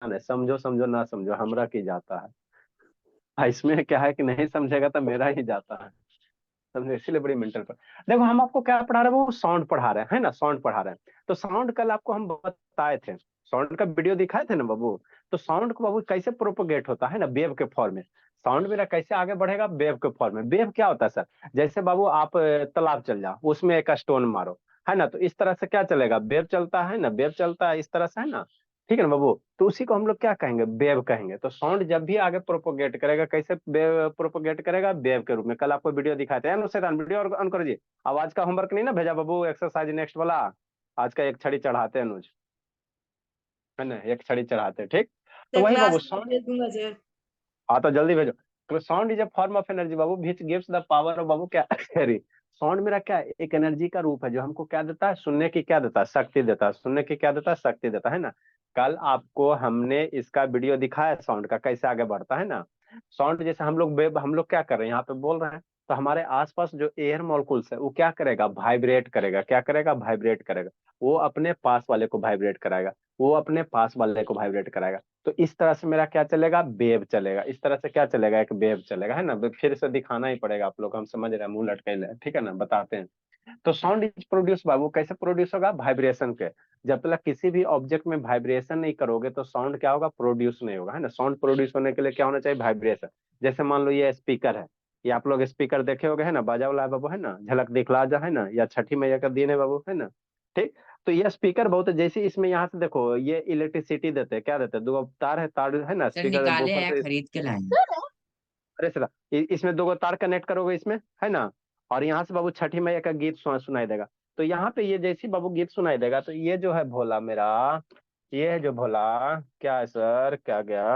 है, समझो समझो ना समझो हमरा की जाता है। इसमें क्या है कि नहीं समझेगा तो मेरा ही जाता है, समझे, इसीलिए बड़ी मेंटल पर। देखो हम आपको क्या पढ़ा रहे हैं, वो साउंड पढ़ा रहे हैं, है ना, साउंड पढ़ा रहे हैं। तो साउंड कल आपको हम बताए थे, साउंड का वीडियो दिखाए थे ना बाबू। तो साउंड को बाबू कैसे प्रोपोगेट होता है ना, वेव के फॉर्म में। साउंड मेरा कैसे आगे बढ़ेगा, वेव के फॉर्म में। वेव क्या होता है सर, जैसे बाबू आप तालाब चल जाओ, उसमें एक स्टोन मारो, है ना, तो इस तरह से क्या चलेगा, वेव चलता है ना, वेव चलता है इस तरह से, है ना। ठीक है ना बाबू, तो उसी को हम लोग क्या कहेंगे, वेव कहेंगे। तो साउंड जब भी आगे प्रोपोगेट करेगा, कैसे वेव प्रोपोगेट करेगा, वेव के रूप में। कल आपको वीडियो दिखाते हैं अनुशेतान, वीडियो ऑन करो जी। अब आज का होमवर्क नहीं ना भेजा बाबू, एक्सरसाइज नेक्स्ट वाला, आज का एक छड़ी चढ़ाते हैं अनुज, है ना, एक छड़ी चढ़ाते हैं, ठीक। तो सर वही बाबू क्लास में साउंड, भेज दूंगा सर। हाँ तो जल्दी भेजो। तो sound is a form of energy बाबू, which gives the power of बाबू क्या सॉरी। साउंड मेरा क्या है, एक एनर्जी का रूप है जो हमको क्या देता है, सुनने की क्या देता है, शक्ति देता है, सुनने की क्या देता है, शक्ति देता है ना। कल आपको हमने इसका वीडियो दिखाया साउंड का कैसे आगे बढ़ता है ना। साउंड जैसे हम लोग क्या कर रहे हैं, यहाँ पे बोल रहे हैं, तो हमारे आसपास जो एयर मॉलिक्यूल्स है वो क्या करेगा, वाइब्रेट करेगा, क्या करेगा, वाइब्रेट करेगा। वो अपने पास वाले को वाइब्रेट कराएगा, वो अपने पास वाले को वाइब्रेट कराएगा। तो इस तरह से मेरा क्या चलेगा, वेव चलेगा, इस तरह से क्या चलेगा, एक वेव चलेगा, है ना। फिर से दिखाना ही पड़ेगा आप लोग, हम समझ रहे हैं, मुंह लटके, ठीक है ना, बताते हैं। तो साउंड इज प्रोड्यूस बाबू, कैसे प्रोड्यूस होगा, वाइब्रेशन के। जब तक किसी भी ऑब्जेक्ट में वाइब्रेशन नहीं करोगे तो साउंड क्या होगा, प्रोड्यूस नहीं होगा, है ना। साउंड प्रोड्यूस होने के लिए क्या होना चाहिए, वाइब्रेशन। जैसे मान लो ये स्पीकर है, ये आप लोग स्पीकर देखे होगे, है ना, बाजा वाला है बाबू, है ना, झलक दिखला जा, है ना, या छठी मैया का दिन है बाबू, है ना। ठीक। तो ये स्पीकर बहुत है, जैसे इसमें यहाँ से देखो ये इलेक्ट्रिसिटी देते हैं, क्या देते हैं, दो तार है, तार है ना, सर स्पीकर निकाले ऊपर हैं, से। खरीद के लाए हैं। अरे सर, इसमें दो तार कनेक्ट करोगे इसमें, है ना। और यहाँ से बाबू छठी मैया का गीत सुनाई देगा। तो यहाँ पे ये जैसी बाबू गीत सुनाई देगा, तो ये जो है भोला मेरा, ये है जो भोला, क्या है सर, क्या गया,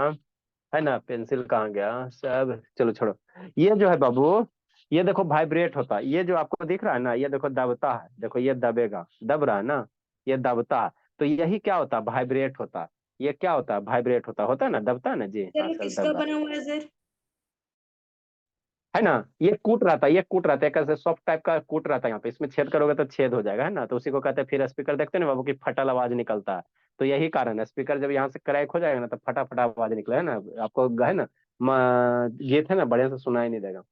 है ना, पेंसिल कहाँ गया सब, चलो छोड़ो। ये जो है बाबू, ये देखो वाइब्रेट होता है, ये जो आपको दिख रहा है ना, ये देखो दबता है, देखो ये दबेगा, दब रहा है ना, ये दबता है। तो यही क्या होता है, वाइब्रेट होता है। ये क्या होता है, वाइब्रेट होता है ना, दबता है ना जी, सर हाँ ये सर किसका दब रहा बना हुआ है सर? है ना। ये कूट रहता है, ये कूट रहता है, कैसे सॉफ्ट टाइप का कूट रहता है, यहाँ पे इसमें छेद करोगे तो छेद हो जाएगा, है ना। तो उसी को कहते हैं, फिर स्पीकर देखते हैं ना बाबू की फटल आवाज निकलता है। तो यही कारण है, स्पीकर जब यहाँ से क्रैक हो जाएगा ना तो फटा फटा आवाज निकले, है ना, आपको है ना, गीत है ना बढ़िया से सुनाई नहीं देगा।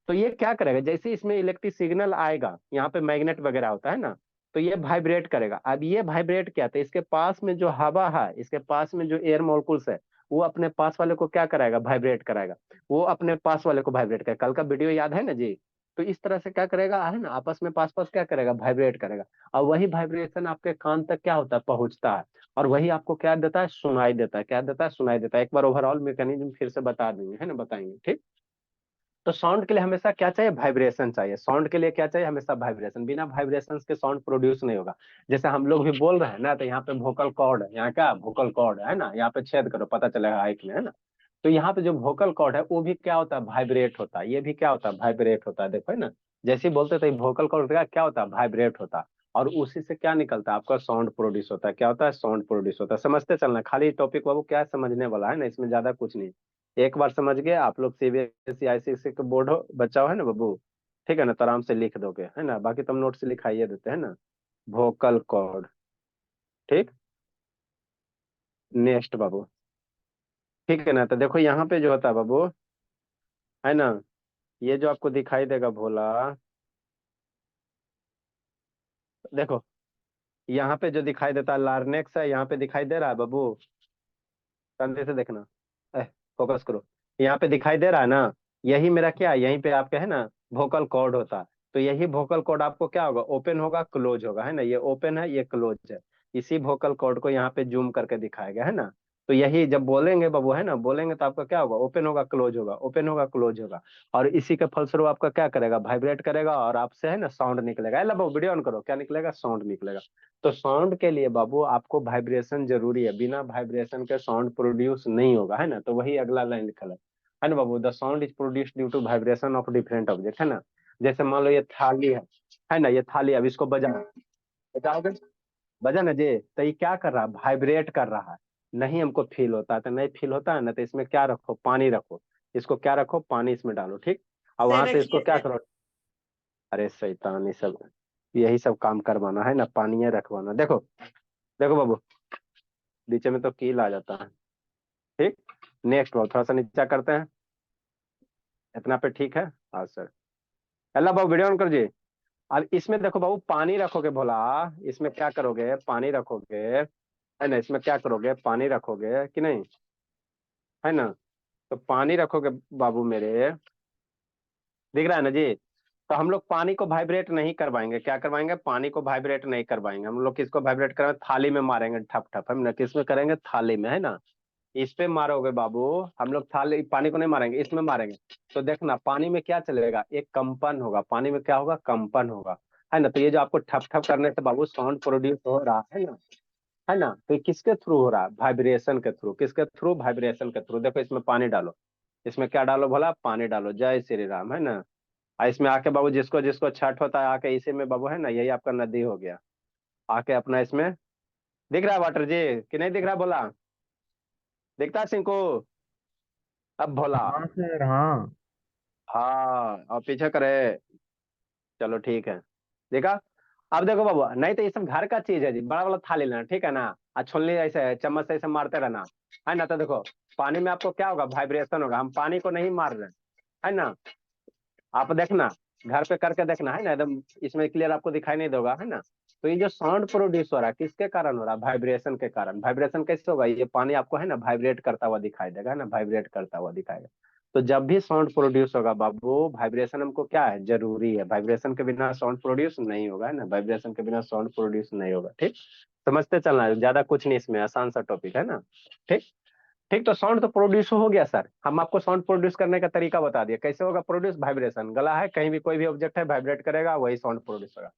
तो ये क्या करेगा, जैसे इसमें इलेक्ट्रिक सिग्नल आएगा, यहाँ पे मैग्नेट वगैरह होता है ना, तो ये वाइब्रेट करेगा। अब ये वाइब्रेट क्या था, इसके पास में जो हवा है, इसके पास में जो एयर मॉलिक्यूल्स है, वो अपने पास वाले को क्या कराएगा, वाइब्रेट कराएगा। वो अपने पास वाले को वाइब्रेट करेगा, कल का वीडियो याद है ना जी। तो इस तरह से क्या करेगा, है ना, आपस में पास पास क्या करेगा, वाइब्रेट करेगा। और वही वाइब्रेशन आपके कान तक क्या होता है, पहुंचता है। और वही आपको क्या देता है, सुनाई देता है, क्या देता है, सुनाई देता है। एक बार ओवरऑल मैकेनिज्म फिर से बता देंगे, है ना, बताएंगे, ठीक। तो साउंड के लिए हमेशा क्या चाहिए, वाइब्रेशन चाहिए। साउंड के लिए क्या चाहिए, हमेशा वाइब्रेशन। बिना वाइब्रेशन के साउंड प्रोड्यूस नहीं होगा। जैसे हम लोग भी बोल रहे हैं ना, तो यहाँ पे वोकल कॉर्ड है, यहाँ क्या वोकल कॉर्ड है ना, यहाँ पे छेद करो पता चलेगा हाइट में, है ना। तो यहाँ पे जो वोकल कॉर्ड है वो भी क्या होता है, वाइब्रेट होता है। ये भी क्या होता है, वाइब्रेट होता है, देखो, है ना। जैसे ही बोलते थे वोकल कॉर्ड का क्या होता है, वाइब्रेट होता है। और उसी से क्या निकलता है, आपका साउंड प्रोड्यूस होता है। क्या होता है, साउंड प्रोड्यूस होता है। समझते चलना, खाली टॉपिक बाबू क्या है, समझने वाला है ना, इसमें ज्यादा कुछ नहीं। एक बार समझ गए आप लोग, सीबीएसई आईसीएसई के बोर्ड हो बच्चा हो, है ना बाबू, ठीक है ना, तो आराम से लिख दोगे, है ना। बाकी तुम नोट से लिखाइए देते हैं ना, वोकल कॉर्ड, ठीक। नेक्स्ट बाबू, ठीक है ना। तो देखो यहाँ पे जो होता है बाबू, है ना, ये जो आपको दिखाई देगा भोला, देखो यहाँ पे जो दिखाई देता है लार्नेक्स है, यहाँ पे दिखाई दे रहा है बाबू, कंधे से देखना, फोकस करो, यहाँ पे दिखाई दे रहा है ना। यही मेरा क्या है, यहीं पे आपका है ना वोकल कॉर्ड होता है। तो यही वोकल कॉर्ड आपको क्या होगा, ओपन होगा, क्लोज होगा, है ना। ये ओपन है, ये क्लोज है। इसी वोकल कॉर्ड को यहाँ पे जूम करके दिखाया गया है ना। तो यही जब बोलेंगे बाबू, है ना, बोलेंगे तो आपका क्या होगा, ओपन होगा, क्लोज होगा, ओपन होगा, क्लोज होगा। और इसी के फलस्वरूप आपका क्या करेगा, वाइब्रेट करेगा, और आपसे है ना साउंड निकलेगा। बाबू वीडियो ऑन करो, क्या निकलेगा, साउंड निकलेगा। तो साउंड के लिए बाबू आपको वाइब्रेशन जरूरी है, बिना वाइब्रेशन के साउंड प्रोड्यूस नहीं होगा, है ना। तो वही अगला लाइन लिखा है ना बाबू, the sound is produce due to vibration of different object, है ना। जैसे मान लो ये थाली है ना, ये थाली, अब इसको बजाओ, बजाओगे, बजा ना जी, तो ये क्या कर रहा है, वाइब्रेट कर रहा है। नहीं हमको फील होता है, तो नहीं फील होता है ना, तो इसमें क्या रखो, पानी रखो। इसको क्या रखो, पानी इसमें डालो, ठीक। और सर वहां से इसको रखिए क्या सर। करो, अरे शैतान, ये सब यही सब काम करवाना है ना, पानी रखवाना। देखो देखो बाबू, नीचे में तो कील आ जाता है, ठीक, नेक्स्ट बाबू थोड़ा सा नीचा करते हैं, इतना पे ठीक है। हाँ sir, Allah Babu video on कर जी। अब इसमें देखो बाबू पानी रखोगे भोला, इसमें क्या करोगे, पानी रखोगे है ना, इसमें क्या करोगे, पानी रखोगे कि नहीं, है ना। तो पानी रखोगे बाबू मेरे, दिख रहा है ना जी। तो हम लोग पानी को वाइब्रेट नहीं करवाएंगे, क्या करवाएंगे, पानी को वाइब्रेट नहीं करवाएंगे हम लोग, किसको वाइब्रेट करवाएंगे, थाली में मारेंगे ठप ठप, हम ना किस में करेंगे, थाली में, है ना। इस पे मारोगे बाबू, हम लोग थाली, पानी को नहीं मारेंगे, इसमें मारेंगे। तो देखना पानी में क्या चलेगा, एक कंपन होगा, पानी में क्या होगा, कंपन होगा, है ना। तो ये जो आपको ठप ठप करने से बाबू साउंड प्रोड्यूस हो रहा है ना, तो ये किसके थ्रू हो रहा है, वाइब्रेशन के थ्रू, किसके थ्रू, वाइब्रेशन के थ्रू। देखो इसमें पानी डालो, इसमें क्या डालो भोला, पानी डालो, जय श्री राम, है ना। और इसमें आके बाबू जिसको जिसको छठ होता है आके इसी में बाबू, है ना, यही आपका नदी हो गया, आके अपना इसमें, दिख रहा है वाटर जी कि नहीं दिख रहा, बोला दिखता है सिंकू, अब भोला, हाँ सर हाँ। हाँ और पीछे करे, चलो ठीक है, देखा। अब देखो बाबू, नहीं तो ये सब घर का चीज है जी, बड़ा वाला थाली लेना, ठीक है ना, और छोलनी ऐसे चम्मच से ऐसे मारते रहना, है ना। तो देखो पानी में आपको क्या होगा, वाइब्रेशन होगा, हम पानी को नहीं मार रहे हैं, है ना। आप देखना, घर पे करके देखना, है ना, एकदम इसमें क्लियर आपको दिखाई नहीं देगा, है ना। तो ये जो साउंड प्रोड्यूस हो रहा है किसके कारण हो रहा है, वाइब्रेशन के कारण। वाइब्रेशन कैसे होगा, ये पानी आपको है ना वाइब्रेट करता हुआ दिखाई देगा, है ना, वाइब्रेट करता हुआ दिखाएगा। तो जब भी साउंड प्रोड्यूस होगा बाबू, वाइब्रेशन हमको क्या है, जरूरी है, वाइब्रेशन के बिना साउंड प्रोड्यूस नहीं होगा, है ना, वाइब्रेशन के बिना साउंड प्रोड्यूस नहीं होगा, ठीक। समझते चलना है, ज्यादा कुछ नहीं, इसमें आसान सा टॉपिक है ना, ठीक। ठीक, तो साउंड तो प्रोड्यूस हो गया सर, हम आपको साउंड प्रोड्यूस करने का तरीका बता दिया, कैसे होगा प्रोड्यूस, वाइब्रेशन, गला है कहीं भी कोई भी ऑब्जेक्ट है वाइब्रेट करेगा, वही साउंड प्रोड्यूस होगा।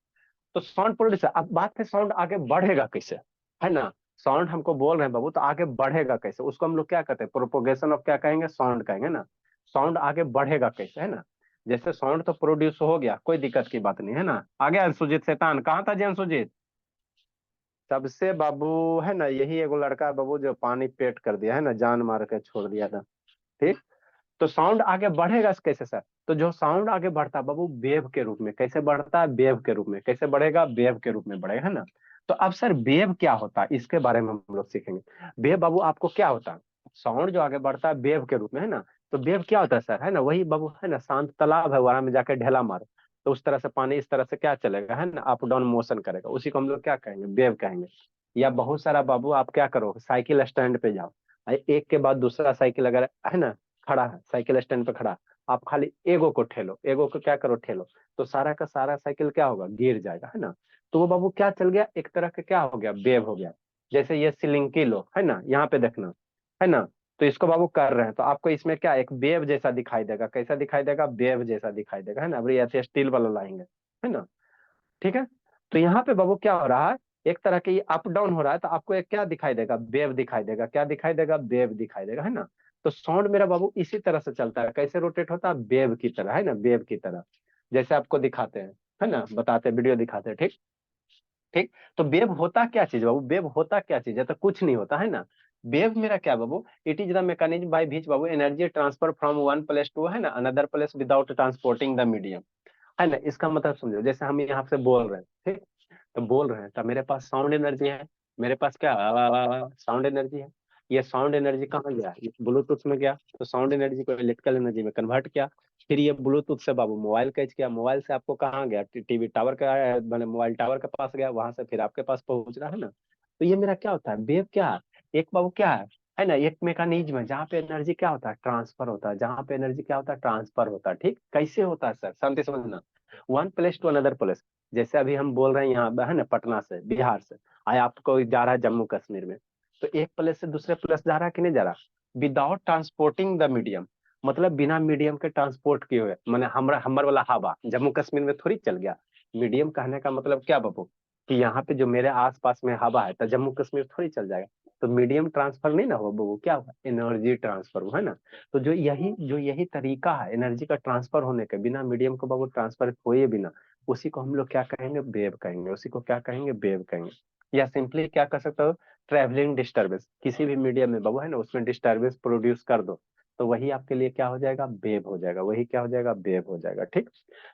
तो साउंड प्रोड्यूस, अब बात है साउंड आगे बढ़ेगा कैसे, है ना। साउंड हमको बोल रहे हैं बाबू, तो आगे बढ़ेगा कैसे, उसको हम लोग क्या कहते हैं, प्रोपोगेशन ऑफ क्या कहेंगे, साउंड कहेंगे ना। साउंड आगे बढ़ेगा कैसे, है ना। जैसे साउंड तो प्रोड्यूस हो गया, कोई दिक्कत की बात नहीं, है ना। आगे अंशुजीत शैतान कहाँ था जी, अंशुजीत सबसे बाबू, है ना, यही एगो लड़का है बाबू जो पानी पेट कर दिया, है ना, जान मार के छोड़ दिया था, ठीक। तो साउंड आगे बढ़ेगा कैसे सर, तो जो साउंड आगे बढ़ता है बाबू वेव के रूप में, कैसे बढ़ता है, वेव के रूप में, कैसे बढ़ेगा, वेव के रूप में बढ़ेगा, है ना। तो अब सर वेव क्या होता है, इसके बारे में हम लोग सीखेंगे। वेव बाबू आपको क्या होता है, साउंड जो आगे बढ़ता है वेव के रूप में, है ना। तो वेव क्या होता है सर, है ना, वही बाबू, है ना, शांत तालाब है, वहां में जाके ढेला मारो, तो उस तरह से पानी इस तरह से क्या चलेगा, है ना, अप डाउन मोशन करेगा, उसी को हम लोग क्या कहेंगे, वेव कहेंगे। या बहुत सारा बाबू आप क्या करो, साइकिल स्टैंड पे जाओ, एक के बाद दूसरा साइकिल अगर, है ना, खड़ा है साइकिल स्टैंड पे खड़ा, आप खाली एगो को ठेलो, एगो को क्या करो, ठेलो, तो सारा का सारा साइकिल क्या होगा, गिर जाएगा, है ना। तो वो बाबू क्या चल गया, एक तरह का क्या हो गया, वेव हो गया। जैसे ये सिलिंकी लो, है ना, यहाँ पे देखना, है ना। तो इसको बाबू कर रहे हैं, तो आपको इसमें क्या एक वेव जैसा दिखाई देगा, कैसा दिखाई देगा, वेव जैसा दिखाई देगा, है ना। अब ये स्टील वाला लाएंगे, है ना, ठीक है। तो यहाँ पे बाबू क्या हो रहा है, एक तरह के ये अप डाउन हो रहा है, तो आपको एक क्या दिखाई देगा, वेव दिखाई देगा, क्या दिखाई देगा, वेव दिखाई देगा, है ना। तो साउंड मेरा बाबू इसी तरह से चलता है, कैसे रोटेट होता है, वेव की तरह, है ना, वेव की तरह, जैसे आपको दिखाते हैं, है ना, बताते हैं, वीडियो दिखाते हैं, ठीक। ठीक, तो वेव होता क्या चीज बाबू, वेव होता क्या चीज है, तो कुछ नहीं होता, है ना। वेव मेरा क्या बाबू, it is the mechanism by which बाबू energy transfer from one place to, है ना, another place without transporting the medium, है ना। इसका मतलब समझो, जैसे हम यहाँ से बोल रहे हैं, ठीक, तो बोल रहे हैं, तो मेरे पास साउंड एनर्जी है, मेरे पास क्या साउंड एनर्जी है। ये साउंड एनर्जी कहाँ गया, ये ब्लूटूथ में गया, तो साउंड एनर्जी को इलेक्ट्रिकल एनर्जी में कन्वर्ट किया। फिर ये ब्लूटूथ से बाबू मोबाइल कैच किया, मोबाइल से आपको कहाँ गया, टीवी टावर का, मैंने मोबाइल टावर के पास गया, वहां से फिर आपके पास पहुंच रहा है ना। तो ये मेरा क्या होता है, वेव क्या है, एक बाबू क्या है ना, एक मैकेनिज्म है जहाँ पे एनर्जी क्या होता है, ट्रांसफर होता है, जहाँ पे एनर्जी क्या होता है, ट्रांसफर होता है, ठीक। कैसे होता है सर, शांति समझना, one place to another place. जैसे अभी हम बोल रहे हैं यहाँ, है ना, पटना से, बिहार से, आया आपको जा रहा है जम्मू कश्मीर में, तो एक प्लेस से दूसरे प्लेस जा रहा है कि नहीं जा रहा, विदाउट ट्रांसपोर्टिंग द मीडियम, मतलब बिना मीडियम के ट्रांसपोर्ट किए हुए, मैंने हमरा हमर वाला हवा जम्मू कश्मीर में थोड़ी चल गया। मीडियम कहने का मतलब क्या बाबू, कि यहाँ पे जो मेरे आसपास में हवा है तो जम्मू कश्मीर थोड़ी चल जाएगा। तो मीडियम ट्रांसफर नहीं ना हुआ बाबू, क्या हुआ, एनर्जी ट्रांसफर हुआ, है ना। तो जो यही तरीका है एनर्जी का ट्रांसफर होने के, बिना मीडियम को बाबू ट्रांसफर हुए बिना, उसी को हम लोग क्या कहेंगे, वेव कहेंगे, उसी को क्या कहेंगे, वेव कहेंगे। या सिंपली क्या कर सकते हो, ट्रैवलिंग डिस्टरबेंस, किसी भी मीडियम में बाबू, है ना, उसमें डिस्टरबेंस प्रोड्यूस कर दो, तो वही आपके लिए क्या हो जाएगा, वेव हो जाएगा, वही क्या हो जाएगा, वेव हो जाएगा, ठीक।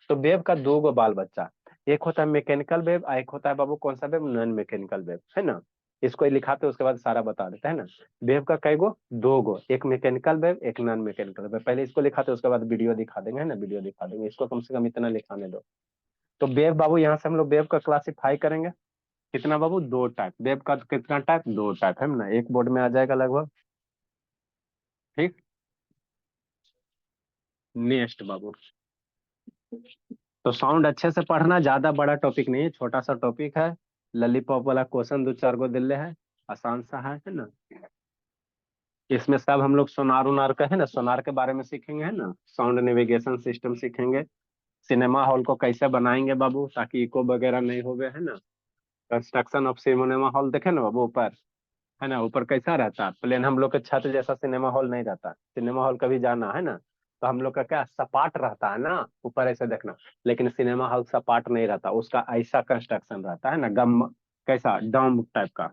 तो वेव का दो गो बाल बच्चा, एक होता है मैकेनिकल वेव, एक होता है बाबू कौन सा वेव, नॉन मैकेनिकल वेव, है ना। इसको ही लिखाते उसके बाद सारा बता देते है ना। वेव का कई गो, दो गो, एक मैकेनिकल वेव एक नॉन मैकेनिकल वेव। पहले इसको लिखाते उसके बाद वीडियो दिखा देंगे, है ना, वीडियो दिखा देंगे, इसको कम से कम इतना लिखाने दो। तो वेव बाबू यहाँ से हम लोग वेव का क्लासिफाई करेंगे कितना बाबू, दो टाइप वेव का। कितना टाइप, दो टाइप है ना, एक बोर्ड में आ जाएगा लगभग। ठीक। नेक्स्ट बाबू, तो साउंड अच्छे से पढ़ना, ज्यादा बड़ा टॉपिक नहीं है, छोटा सा टॉपिक है। ललीपॉप वाला क्वेश्चन दो चार गो दिले है, आसान सा है ना। इसमें सब हम लोग सोनार उनार का है ना, सोनार के बारे में सीखेंगे, है ना, साउंड नेविगेशन सिस्टम सीखेंगे। सिनेमा हॉल को कैसे बनाएंगे बाबू ताकि इको वगैरह नहीं होवे, है ना। कंस्ट्रक्शन ऑफ सिनेमा हॉल देखे ना बाबू ऊपर, है ना, ऊपर कैसा रहता है प्लेन, हम लोग के छत जैसा सिनेमा हॉल नहीं रहता। सिनेमा हॉल कभी जाना है ना, तो हम लोग का क्या सपाट रहता है ना, ऊपर ऐसे देखना। लेकिन सिनेमा हॉल सपाट नहीं रहता, उसका ऐसा कंस्ट्रक्शन रहता है ना, गम कैसा डम टाइप का,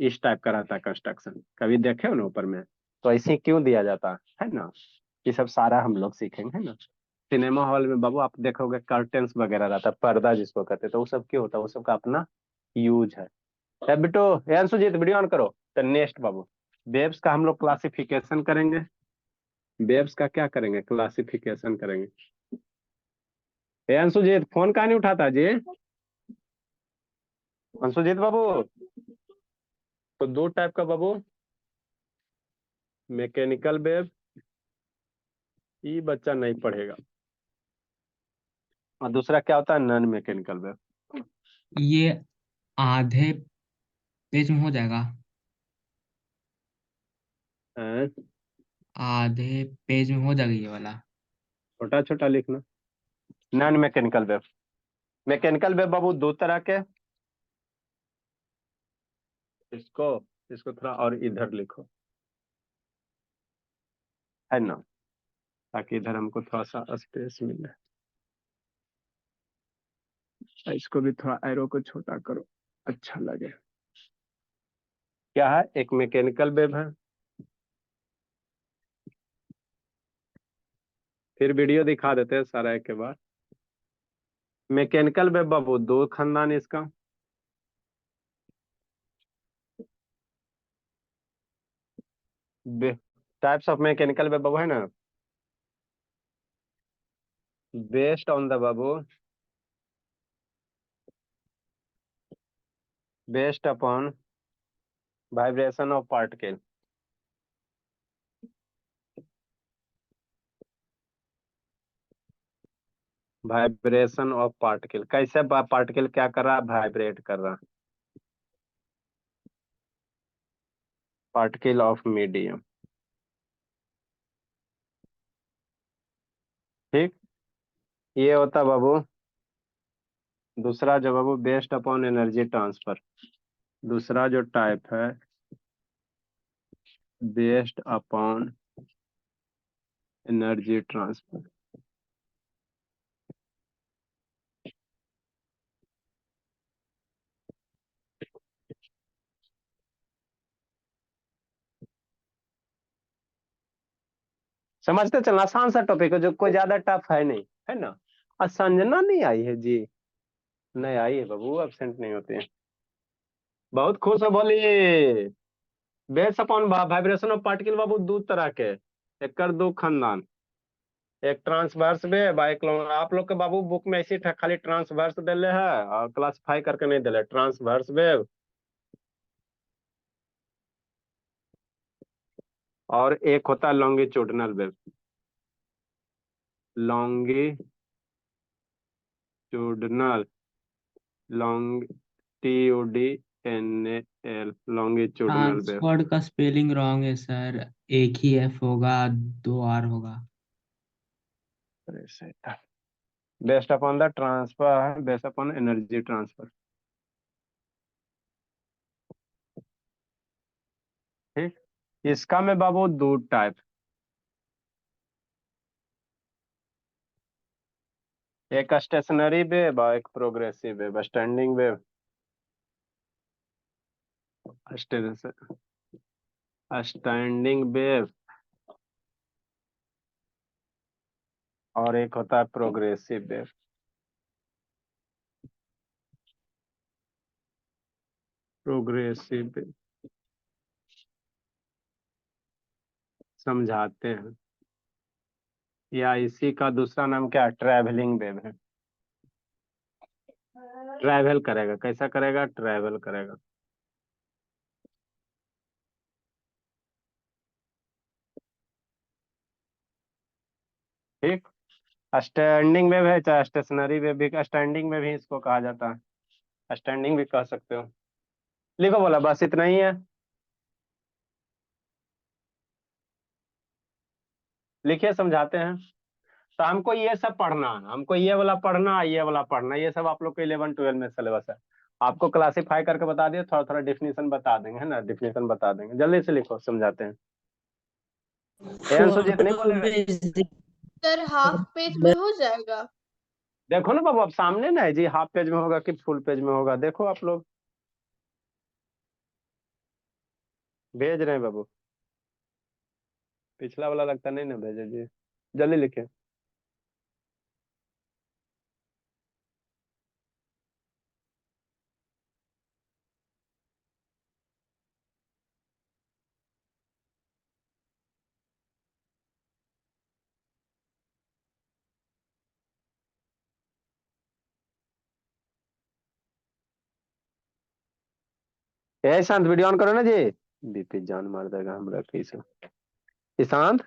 इस टाइप का रहता है कंस्ट्रक्शन, कभी देखे हो ना ऊपर में। तो ऐसे क्यों दिया जाता है ना, ये सब सारा हम लोग सीखेंगे, है ना। सिनेमा हॉल में बाबू आप देखोगे कर्टेन्स वगैरह रहता है, पर्दा जिसको कहते हैं, तो वो सब क्यों होता है, वो सब का अपना यूज है। बेटो यार सुजीत वीडियो ऑन करो। तो नेक्स्ट बाबू, वेव्स का हम लोग क्लासिफिकेशन करेंगे। वेव्स का क्या करेंगे, क्लासिफिकेशन करेंगे। ए अंशुजीत फोन कहाँ नहीं उठाता जी, अंशुजीत बाबू। तो दो टाइप का बाबू, मैकेनिकल वेव, ये बच्चा नहीं पढ़ेगा, और दूसरा क्या होता है, नॉन मैकेनिकल वेव। ये आधे पेज में हो जाएगा। आधे पेज में हो जाएगा ये वाला। छोटा छोटा लिखना। Non mechanical wave, mechanical wave बाबू दो तरह के, इसको इसको थोड़ा और इधर लिखो, है ना, ताकि इधर हमको थोड़ा सा स्पेस मिले। इसको भी थोड़ा एरो को छोटा करो, अच्छा लगे। क्या है, एक मैकेनिकल वेव है, फिर वीडियो दिखा देते हैं सारा एक के बाद। मैकेनिकल वेव बाबू दो खानदान इसका, टाइप्स ऑफ मैकेनिकल वेव बाबू है ना, based on the Babu, based upon vibration of particle. Vibration of particle, कैसे पार्टिकल क्या कर रहा है, वाइब्रेट कर रहा है। पार्टिकल ऑफ मीडियम, ठीक। ये होता बाबू दूसरा जो बाबू, बेस्ड अपॉन एनर्जी ट्रांसफर। दूसरा जो टाइप है, बेस्ड अपॉन एनर्जी ट्रांसफर। समझते चलना, आसान सा टॉपिक है जो कोई ज्यादा टफ है नहीं, है ना। और संजना नहीं आई है जी, नहीं आई है बाबू, एबसेंट नहीं होते हैं। बहुत खुश हो बोली। Based upon vibration of particle बाबू दो तरह के, एक कर दो खानदान, एक ट्रांसवर्स वेव, एक आप लोग के बाबू बुक में ऐसी खाली ट्रांसवर्स दिले है और क्लासिफाई करके नहीं दिले, ट्रांसवर्स वेव और एक होता है longitudinal wave. Longitudinal, longitudinal, longitudinal wave. Transferred का स्पेलिंग रॉन्ग है सर। एक ही एफ होगा, दो आर होगा। Based upon the transfer, based upon energy transfer, ठीक। इसका में बाबू दो टाइप, एक स्टेशनरी वेव और एक progressive wave, standing wave, standing wave, और एक होता है प्रोग्रेसिव वेव। प्रोग्रेसिव, समझाते हैं। या इसी का दूसरा नाम क्या, ट्रैवलिंग वेव है। ट्रैवल करेगा, कैसा करेगा, ट्रैवल करेगा। ठीक। स्टैंडिंग वेव है, चाहे स्टेशनरी वेव भी, स्टैंडिंग में भी इसको कहा जाता है, स्टैंडिंग भी कह सकते हो। लिखो, बोला बस इतना ही है। लिखिए, समझाते हैं। तो हमको ये सब पढ़ना है, हमको ये वाला पढ़ना, ये वाला पढ़ना, ये सब आप लोग को 11 12 में सिलेबस है। आपको क्लासीफाई करके बता दिए, थोड़ा थोड़ा डिफिनीशन बता देंगे, है ना, डिफिनीशन बता देंगे। जल्दी से लिखो, समझाते हैं। ए अंशु जी, इतने फोटो बोलेगा। भेज सर हाफ पेज में हो जाएगा? देखो ना बाबू, अब सामने ना है जी, हाफ पेज में होगा कि फुल पेज में होगा, देखो आप लोग। भेज रहे हैं बाबू। पिछला वाला लगता नहीं ना भेजे जी। जल्दी लिखे। ए शांत, वीडियो ऑन करो ना जी। बीपी जान मार देगा हमरा कैसे। Ishant,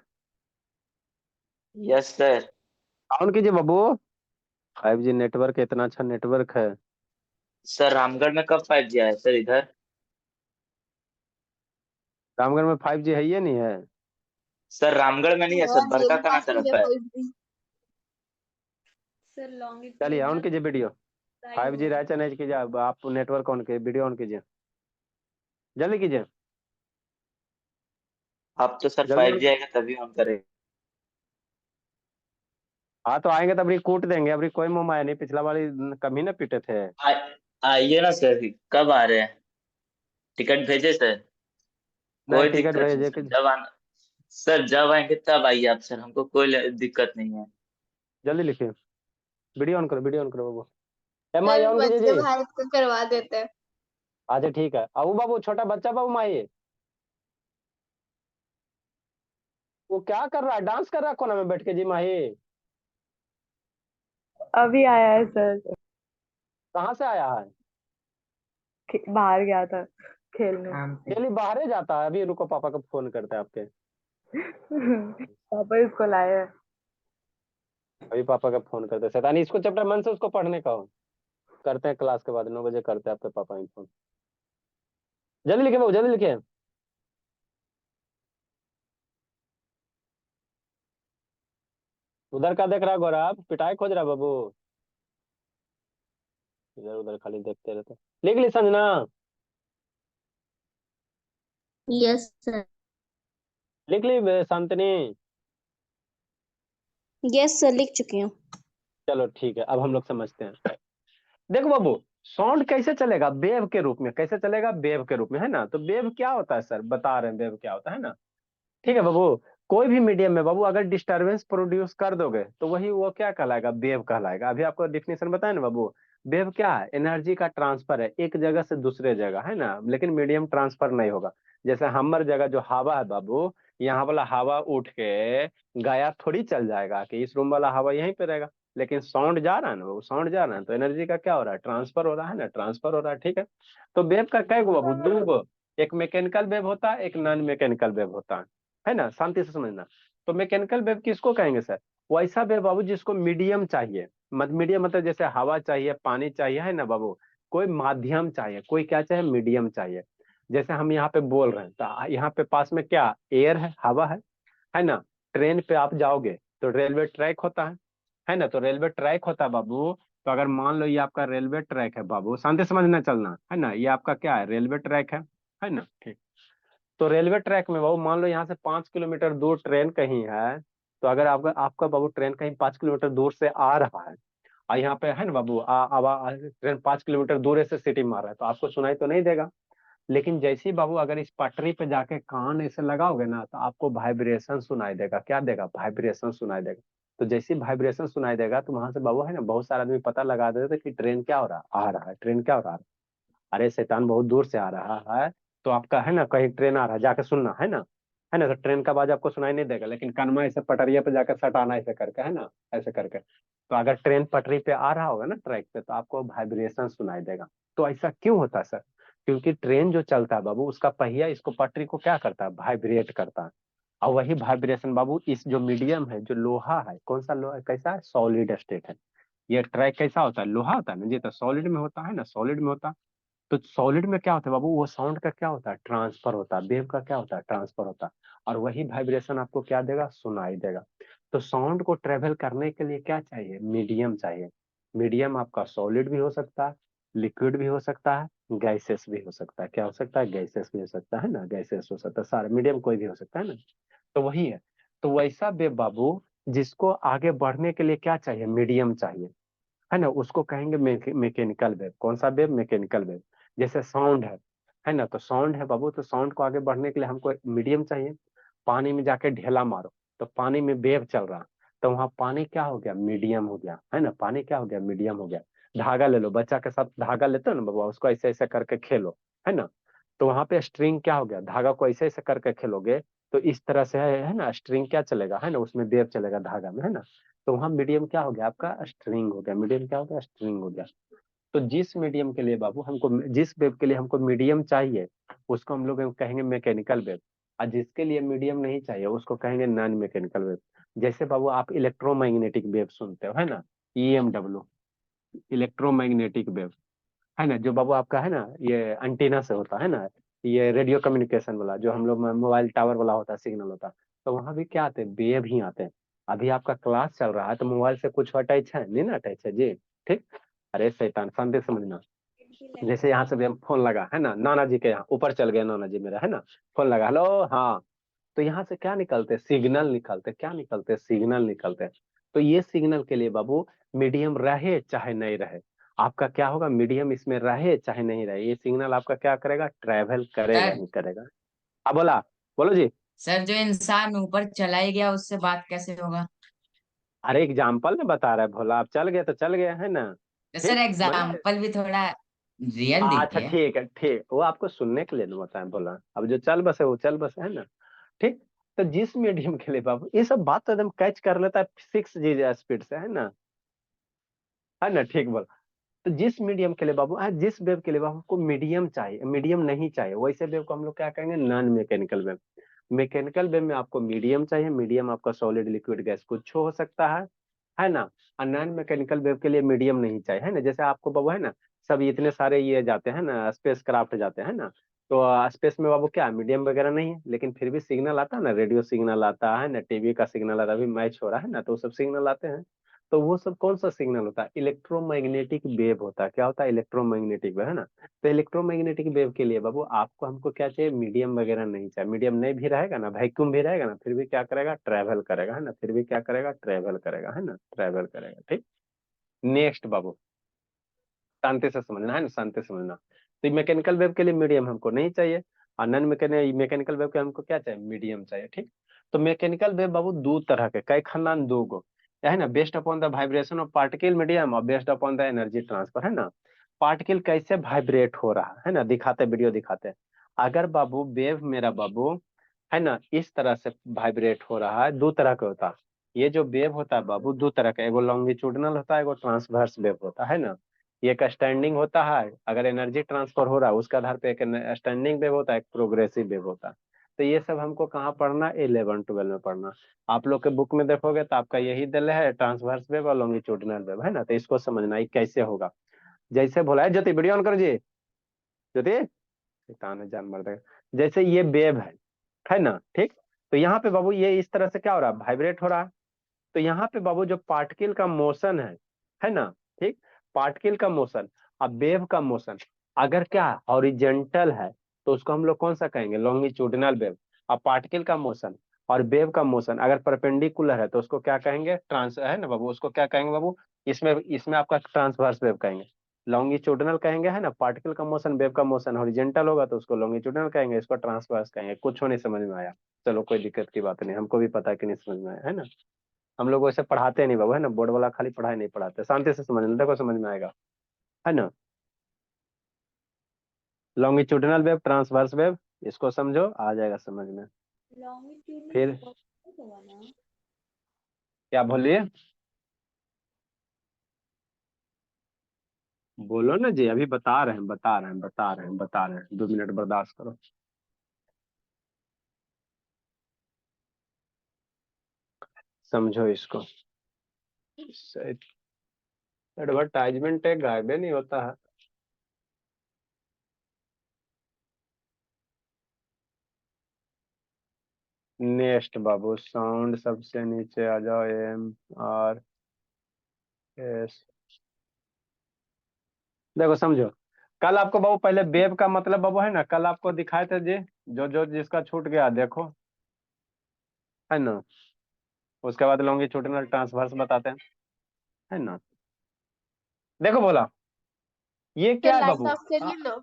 yes sir. ऑन कीजिए बाबू। 5G नेटवर्क, इतना अच्छा नेटवर्क है। सर रामगढ़ में कब 5G आया सर इधर? रामगढ़ में 5G है, ये नहीं है। सर रामगढ़ में नहीं है सर, है, बरकाकाना देवदास में तरफ है है। 5G। सर चलिए ऑन लॉन्गिट्यूडनल कीजिए वीडियो। लाइन 5G हुआ है। रहा चाहे नहीं कीजिए, अब आप नेटवर्क ऑन कीजिए, वीडियो ऑन कीजिए। जल्दी कीजिए। अब तो सर जल्दी 5G ऑन। आएगा तभी ऑन करेगा। हाँ तो आएंगे तब कूट देंगे, अभी कोई मुंह माया नहीं, पिछला वाली कभी ना पीटे थे। आ- आइए ना सर, कब आ रहे हैं? टिकट भेजे सर? नहीं, कोई टिकट दिक्कत नहीं भेजे सर, कि। जब आना। सर जब आएंगे तब आइए आप सर, हमको कोई दिक्कत नहीं है। जल्दी लिखिए। वीडियो ऑन करो, वीडियो ऑन करो बाबू। एम आई सर ऑन कीजिए वंदे जी। भारत को करवा देते हैं। अच्छा ठीक है, अबू बाबू, छोटा बच्चा बाबू माई, वो क्या कर रहा है, डांस कर रहा है कोना में बैठ के जी माही। अभी आया है सर। कहाँ से आया है। बाहर गया था खेलने। डेली बाहर ही जाता है, अभी रुको, पापा को फोन करते हैं आपके। पापा इसको लाए हैं। अभी पापा का फोन करते हैं, शैतानी, इसको चैप्टर मन से उसको पढ़ने का हो। करते हैं क्लास के बाद, 9 बजे करते हैं आपके पापा ही फोन। जल्दी लिखे बाबू, जल्दी लिखे। उधर का देख रहा है गौरव, पिटाई खोज रहा है बाबू। इधर उधर खाली देखते रहते। लिख ली संजना। Yes sir. लिख ली शांतनी। यस सर, लिख चुकी हूँ। चलो ठीक है, अब हम लोग समझते हैं। देखो बाबू, साउंड कैसे चलेगा, वेव के रूप में कैसे चलेगा, वेव के रूप में, है ना। तो वेव क्या होता है सर, बता रहे हैं वेव क्या होता है ना। ठीक है बाबू। कोई भी मीडियम में बाबू अगर डिस्टरबेंस प्रोड्यूस कर दोगे तो वही वो क्या कहलाएगा, वेव कहलाएगा। अभी आपको डिफिनेशन बताया ना बाबू। वेव क्या है, एनर्जी का ट्रांसफर है एक जगह से दूसरे जगह, है ना, लेकिन मीडियम ट्रांसफर नहीं होगा। जैसे हमार जगह जो हवा है बाबू, यहाँ वाला हवा उठ के गया थोड़ी चल जाएगा कि इस रूम वाला हवा यहीं पे रहेगा। लेकिन साउंड जा रहा है ना बाबू, साउंड जा रहा है तो एनर्जी का क्या हो रहा है, ट्रांसफर हो रहा है ना, ट्रांसफर हो रहा है। ठीक है। तो वेव का क्या गो बाबू, दो गो। एक मैकेनिकल वेव होता है, एक नॉन मैकेनिकल वेव होता है ना, शांति से समझना। तो मैकेनिकल वेव किसको कहेंगे सर, वैसा वेव बाबू जिसको मीडियम चाहिए। मीडियम मतलब जैसे हवा चाहिए, पानी चाहिए, है ना बाबू। कोई माध्यम चाहिए, कोई क्या चाहिए, मीडियम चाहिए। जैसे हम यहाँ पे बोल रहे हैं तो यहाँ पे पास में क्या एयर है, हवा है ना। ट्रेन पे आप जाओगे तो रेलवे ट्रैक होता है ना, तो रेलवे ट्रैक होता है बाबू। तो अगर मान लो ये आपका रेलवे ट्रैक है बाबू, शांति समझना चलना, है ना, ये आपका क्या है, रेलवे ट्रैक है ना, ठीक। तो रेलवे ट्रैक में बाबू मान लो यहाँ से 5 किलोमीटर दूर ट्रेन कहीं है। तो अगर आपका आपका बाबू ट्रेन कहीं 5 किलोमीटर दूर से आ रहा है, और यहाँ पे है ना बाबू, ट्रेन 5 किलोमीटर दूर से सिटी मार रहा है, तो आपको सुनाई तो नहीं देगा। लेकिन जैसे ही बाबू अगर इस पटरी पे जाके कान ऐसे लगाओगे ना, तो आपको वाइब्रेशन सुनाई देगा, क्या देगा, वाइब्रेशन सुनाई देगा। तो जैसे ही वाइब्रेशन सुनाई देगा तो वहां से बाबू है ना, बहुत सारे आदमी पता लगा देते कि ट्रेन क्या हो रहा है, आ रहा है, ट्रेन क्या हो रहा है। अरे शैतान बहुत दूर से आ रहा है, तो आपका है ना कहीं ट्रेन आ रहा है, जाके सुनना है ना, तो ट्रेन का आवाज आपको सुनाई नहीं देगा, लेकिन कान में ऐसे पटरिया पे जाकर सटाना ऐसे करके, है ना, ऐसे करके। तो अगर ट्रेन पटरी पे आ रहा होगा ना ट्रैक पे, तो आपको वाइब्रेशन सुनाई देगा। तो ऐसा क्यों होता है सर? क्योंकि ट्रेन जो चलता है बाबू, उसका पहिया इसको पटरी को क्या करता है, वाइब्रेट करता है। और वही वाइब्रेशन बाबू इस जो मीडियम है, जो लोहा है, कौन सा लोहा, कैसा है, सॉलिड स्टेट है। ये ट्रैक कैसा होता है, लोहा होता है ना जी, तो सॉलिड में होता है ना, सॉलिड में होता है। तो सॉलिड में क्या होता है बाबू, वो साउंड का क्या होता है, ट्रांसफर होता है, वेव का क्या होता है, ट्रांसफर होता है। और वही वाइब्रेशन आपको क्या देगा, सुनाई देगा। तो साउंड को ट्रेवल करने के लिए क्या चाहिए, मीडियम चाहिए। मीडियम आपका सॉलिड भी हो सकता है, लिक्विड भी हो सकता है, गैसेस भी हो सकता है। क्या हो सकता है, गैसेस भी हो सकता है ना, गैसेस हो सकता है, सारे मीडियम कोई भी हो सकता है ना। तो वही है। तो वैसा वेव बाबू, जिसको आगे बढ़ने के लिए क्या चाहिए, मीडियम चाहिए, है ना, उसको कहेंगे मैकेनिकल वेव। कौन सा वेव, मैकेनिकल वेव। जैसे साउंड है ना, तो साउंड है बाबू, तो साउंड को आगे बढ़ने के लिए हमको मीडियम चाहिए। पानी में जाके ढेला मारो, तो पानी में वेव चल रहा, तो वहां पानी क्या हो गया, मीडियम हो गया, है ना, पानी क्या हो गया, मीडियम हो गया। धागा ले लो, बच्चा के साथ धागा लेते हो ना बाबा, उसको ऐसे ऐसे करके खेलो, है ना, तो वहां पे स्ट्रिंग क्या हो गया, धागा को ऐसे ऐसे करके खेलोगे, तो इस तरह से है ना, स्ट्रिंग क्या चलेगा, है ना, उसमें वेव चलेगा धागा में, है ना। तो वहां मीडियम क्या हो गया आपका, स्ट्रिंग हो गया, मीडियम क्या हो गया, स्ट्रिंग हो गया। तो जिस मीडियम के लिए बाबू हमको, जिस वेव के लिए हमको मीडियम चाहिए, उसको हम लोग कहेंगे मैकेनिकल वेव। और जिसके लिए मीडियम नहीं चाहिए, उसको कहेंगे नॉन मैकेनिकल वेव। जैसे बाबू आप इलेक्ट्रोमैग्नेटिक वेव सुनते हो, है ना, EMW, इलेक्ट्रोमैग्नेटिक वेव, है ना, जो बाबू आपका है ना, ये एंटीना से होता है ना, ये रेडियो कम्युनिकेशन वाला, जो हम लोग मोबाइल टावर वाला होता है, सिग्नल होता है। तो वहां भी क्या आते हैं, वेव ही आते हैं। अभी आपका क्लास चल रहा है, तो मोबाइल से कुछ अटैच है नहीं ना, अटैच है जी, ठीक। अरे शैतान, शांति से समझना। जैसे यहाँ से भी हम फोन लगा, है ना, नाना जी के यहाँ ऊपर चल गया, नाना जी मेरा, है ना, फोन लगा, हेलो, हाँ। तो यहाँ से क्या निकलते, सिग्नल निकलते, क्या निकलते, सिग्नल निकलते। तो ये सिग्नल के लिए बाबू, मीडियम रहे चाहे नहीं रहे, आपका क्या होगा, मीडियम इसमें रहे चाहे नहीं रहे, ये सिग्नल आपका क्या करेगा, ट्रेवल करेगा सर ही करेगा। हाँ बोला, बोलो जी। सर जो इंसान ऊपर चला ही गया उससे बात कैसे होगा? अरे एग्जाम्पल में बता रहा है भोला, आप चल गए तो चल गए, है ना, तो सर ठीक, मैंने, एग्जाम्पल भी थोड़ा रियल अच्छा दीजिए। ठीक है, ठीक, वो आपको सुनने के लिए नहीं बताया बोला, अब जो चल बसे वो चल बसे, है ना, ठीक। तो जिस मीडियम के लिए बाबू, ये सब बात तो एकदम कैच कर लेता है 6G स्पीड से, है ना, ठीक बोल। तो जिस मीडियम के लिए बाबू, जिस वेव के लिए बाबू को मीडियम चाहिए, मीडियम नहीं चाहिए, वैसे वेव को हम लोग क्या कहेंगे, non mechanical wave. Mechanical wave में आपको मीडियम चाहिए, मीडियम आपका सॉलिड, लिक्विड, गैस कुछ हो सकता है ना। और नॉन मैकेनिकल वेव के लिए मीडियम नहीं चाहिए, है ना। जैसे आपको बाबू है ना, सब इतने सारे ये जाते हैं ना, स्पेस क्राफ्ट जाते हैं ना, तो स्पेस में बाबू क्या मीडियम वगैरह नहीं है, लेकिन फिर भी सिग्नल आता है ना, रेडियो सिग्नल आता है ना, टीवी का सिग्नल आता है, अभी मैच हो रहा है ना, तो वो सब सिग्नल आते हैं। तो वो सब कौन सा सिग्नल होता है, इलेक्ट्रोमैग्नेटिक वेव होता है। क्या होता है, इलेक्ट्रोमैग्नेटिक वेव, है ना। तो इलेक्ट्रोमैग्नेटिक वेव के लिए बाबू आपको हमको क्या चाहिए, मीडियम वगैरह नहीं चाहिए। मीडियम नहीं भी रहेगा ना, वैक्यूम भी रहेगा ना, फिर भी क्या करेगा, ट्रेवल करेगा, है ना, फिर भी क्या करेगा, ट्रेवल करेगा, है ना, ट्रेवल करेगा, ठीक। नेक्स्ट बाबू, शांति से समझना, है ना, शांति से समझना। तो मैकेनिकल वेव के लिए मीडियम हमको नहीं चाहिए, और नॉन मैकेनिकल वेव के हमको क्या चाहिए, मीडियम चाहिए, ठीक। तो मैकेनिकल वेव बाबू दो तरह के, कई खानदान दो गो, है ना, based upon the vibration of particle medium और based upon the energy transfer, है ना। पार्टिकल कैसे वाइब्रेट हो रहा है ना, दिखाते, वीडियो दिखाते। अगर बाबू वेव मेरा बाबू, है ना, इस तरह से वाइब्रेट हो रहा है, दो तरह का होता है। ये जो वेव होता है बाबू, दो तरह का, एगो लॉन्गिट्यूडनल होता है, एगो ट्रांसवर्स वेव होता है ना। ये एक स्टैंडिंग होता है, अगर एनर्जी ट्रांसफर हो रहा है उसके आधार पे एक स्टैंडिंग वेव होता है, एक प्रोग्रेसिव वेव होता है। तो ये सब हमको कहाँ पढ़ना, 11 12 में पढ़ना। आप लोग के बुक में देखोगे तो आपका यही दिल है, ट्रांसवर्स वेव और लॉन्गिट्यूडनल वेव, है ना। तो इसको समझना ये कैसे होगा। जैसे बोला है, ज्योति वीडियो ऑन कर जी, ज्योति, शैतान है, जान मार देगा। जैसे ये वेव है ना, ठीक। तो यहाँ पे बाबू ये इस तरह से क्या हो रहा है, वाइब्रेट हो रहा है। तो यहाँ पे बाबू जो पार्टिकल का मोशन है ना, ठीक, पार्टिकल का मोशन और वेव का मोशन अगर क्या हॉरिजेंटल है, तो उसको हम लोग कौन सा कहेंगे, लॉन्गिट्यूडिनल वेव। और पार्टिकल का मोशन और वेव का मोशन अगर परपेंडिकुलर है, तो उसको क्या कहेंगे, ट्रांस, है ना बाबू, उसको क्या कहेंगे बाबू, इसमें इसमें आपका ट्रांसवर्स वेव कहेंगे, लॉन्गिट्यूडिनल कहेंगे, है ना। पार्टिकल का मोशन, वेव का मोशन हॉरिजेंटल होगा तो उसको लॉन्गिट्यूडिनल कहेंगे, इसको ट्रांसवर्स कहेंगे। कुछ नहीं समझ में आया, चलो कोई दिक्कत की बात नहीं, हमको भी पता है कि नहीं समझ में आया, है ना। हम लोग वैसे पढ़ाते नहीं बाबू, है ना, बोर्ड वाला खाली पढ़ाई नहीं पढ़ाते, शांति से समझना, देखो समझ में आएगा, है ना। लॉन्गिट्यूडिनल वेव, ट्रांसवर्स वेव, इसको समझो, आ जाएगा समझ में। फिर क्या बोलिए, बोलो ना जी, अभी बता रहे हैं, बता रहे हैं, बता रहे हैं, बता रहे हैं, 2 मिनट बर्दाश्त करो। समझो इसको, एडवर्टाइजमेंट एक गायबे नहीं होता है। नेक्स्ट बाबू, साउंड सबसे नीचे आ जाओ, एम आर एस। देखो समझो, कल आपको बाबू पहले वेव का मतलब बाबू है ना, कल आपको दिखाए थे जी, जो जो जिसका छूट गया देखो, है ना। उसके बाद लॉन्गिट्यूडिनल ट्रांसवर्स बताते हैं, है ना। देखो बोला, ये सर क्या है लाइट बाबू। ऑफ करिए ना।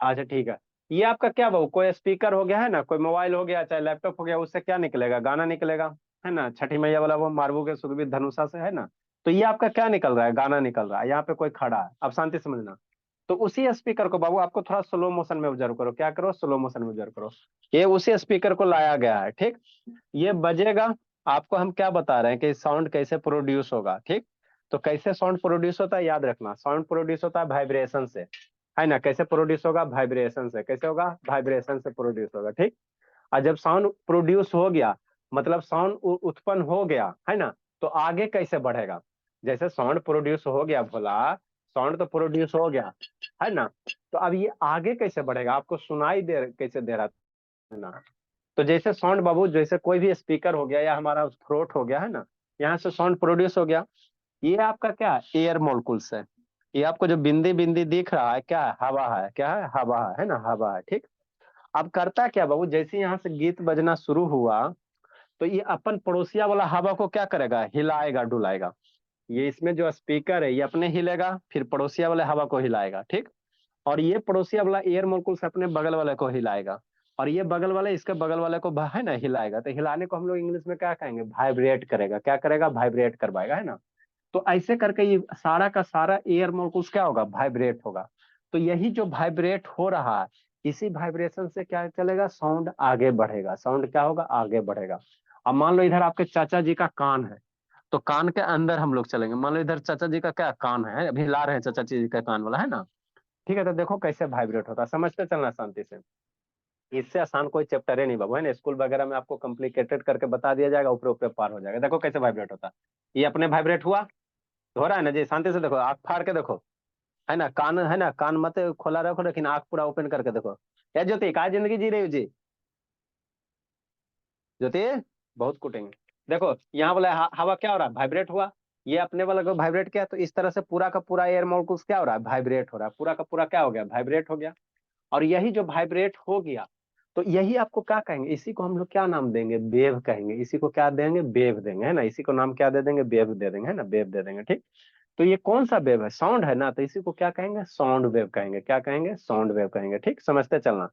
अच्छा ठीक है, ये आपका क्या बाबू, कोई स्पीकर हो गया है ना, कोई मोबाइल हो गया, चाहे लैपटॉप हो गया, उससे क्या निकलेगा, गाना निकलेगा, है ना। छठी मैया वाला वो मारबू के सुरभि धनुषा से, है ना। तो ये आपका क्या निकल रहा है, गाना निकल रहा है, यहाँ पे कोई खड़ा है, अब शांति समझना। तो उसी स्पीकर को बाबू आपको थोड़ा स्लो मोशन में ऑब्जर्व करो, क्या करो, स्लो मोशन में ऑब्जर्व करो। ये उसी स्पीकर को लाया गया है, ठीक। ये बजेगा, आपको हम क्या बता रहे हैं कि साउंड कैसे प्रोड्यूस होगा, ठीक। तो कैसे साउंड प्रोड्यूस होता है, याद रखना, साउंड प्रोड्यूस होता है वाइब्रेशन से, है ना। कैसे प्रोड्यूस होगा, वाइब्रेशन से। कैसे होगा, वाइब्रेशन से प्रोड्यूस होगा, ठीक। और जब साउंड प्रोड्यूस हो गया, मतलब साउंड उत्पन्न हो गया, है ना, तो आगे कैसे बढ़ेगा। जैसे साउंड प्रोड्यूस हो गया भोला, साउंड तो प्रोड्यूस हो गया, है ना। तो अब ये आगे कैसे बढ़ेगा, आपको सुनाई दे कैसे दे रहा है ना। तो जैसे साउंड बाबू, जैसे कोई भी स्पीकर हो गया या हमारा थ्रोट हो गया, है ना, यहाँ से साउंड प्रोड्यूस हो गया। ये आपका क्या है, एयर मोलकुल्स है। ये आपको जो बिंदी बिंदी दिख रहा है, क्या है, हवा है, क्या है, हवा है ना, हवा है, ठीक। अब करता क्या बाबू, जैसे यहाँ से गीत बजना शुरू हुआ, तो ये अपन पड़ोसिया वाला हवा को क्या करेगा, हिलाएगा डुलाएगा। ये इसमें जो स्पीकर है, ये अपने हिलेगा, फिर पड़ोसिया वाले हवा को हिलाएगा, ठीक। और ये पड़ोसिया वाला एयर मोलकुल्स अपने बगल वाले को हिलाएगा, और ये बगल वाले इसके बगल वाले को है ना हिलाएगा। तो हिलाने को हम लोग इंग्लिश में क्या कहेंगे, वाइब्रेट करेगा, क्या करेगा, वाइब्रेट करवाएगा, है ना। तो ऐसे करके ये सारा का सारा एयर मोलकुल्स क्या होगा, वाइब्रेट होगा। तो यही जो वाइब्रेट हो रहा है, इसी वाइब्रेशन से क्या चलेगा, साउंड आगे बढ़ेगा, साउंड क्या होगा, आगे बढ़ेगा। अब मान लो इधर आपके चाचा जी का कान है, तो कान के अंदर हम लोग चलेंगे। मान लो इधर चाचा जी का क्या कान है, अभी ला रहे हैं चाचा जी का कान वाला, है ना। ठीक है, तो देखो कैसे वाइब्रेट होता है, समझते चलना शांति से। इससे आसान कोई चैप्टर है नहीं बाबू, है ना। स्कूल वगैरह में आपको कॉम्प्लिकेटेड करके बता दिया जाएगा, ऊपर ऊपर पार हो जाएगा। देखो कैसे वाइब्रेट होता है, ये अपने वाइब्रेट हुआ, हो रहा है ना जी, शांति से देखो, आंख फाड़ के देखो, है ना। कान है ना, कान मत खोला रखो, लेकिन आंख पूरा ओपन करके देखो। या ज्योति क्या जिंदगी जी रही हो जी, ज्योति, बहुत कुटेंगे। देखो यहाँ वाला हवा क्या हो रहा है, वाइब्रेट हुआ। ये अपने वाला को वाइब्रेट किया, तो इस तरह से पूरा का पूरा एयर मॉलिक्यूल्स क्या हो रहा है, वाइब्रेट हो रहा है, पूरा का पूरा क्या हो गया, वाइब्रेट हो गया। और यही जो वाइब्रेट हो गया, तो यही आपको क्या कहेंगे, इसी को हम लोग क्या नाम देंगे, वेव कहेंगे। इसी को क्या देंगे, वेव देंगे, है ना। इसी को नाम क्या दे देंगे, वेव दे देंगे, है ना, वेव दे देंगे, ठीक। तो ये कौन सा वेव है, साउंड है ना, तो इसी को क्या कहेंगे, साउंड वेव कहेंगे। क्या कहेंगे, साउंड वेव कहेंगे, ठीक। समझते चलना।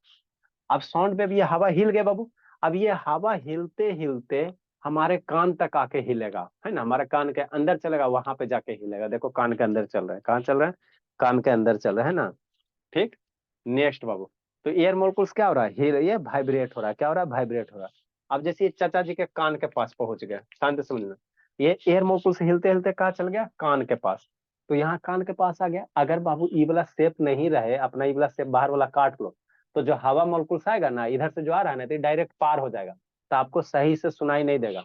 अब साउंड वेव, ये हवा हिल गए बाबू। अब ये हवा हिलते हिलते हमारे कान तक आके हिलेगा, है ना, हमारे कान के अंदर चलेगा, वहां पे जाके हिलेगा। देखो कान के अंदर चल रहा है, कहाँ चल रहा है, कान के अंदर चल रहा है ना, ठीक। नेक्स्ट बाबू, तो एयर मोलकुल्स क्या हो रहा है, हिल, ये वाइब्रेट हो रहा है, क्या हो रहा है, वाइब्रेट हो रहा है। अब जैसे ये चाचा जी के कान के पास पहुंच गया, शांति से समझना, ये एयर मोलकुल्स हिलते हिलते कहाँ चल गया, कान के पास। तो यहाँ कान के पास आ गया। अगर बाबू ई वाला शेप नहीं रहे, अपना ई वाला शेप बाहर वाला काट लो, तो जो हवा मोलकुल्स आएगा ना, इधर से जो आ रहा है ना, तो डायरेक्ट पार हो जाएगा, तो आपको सही से सुनाई नहीं देगा।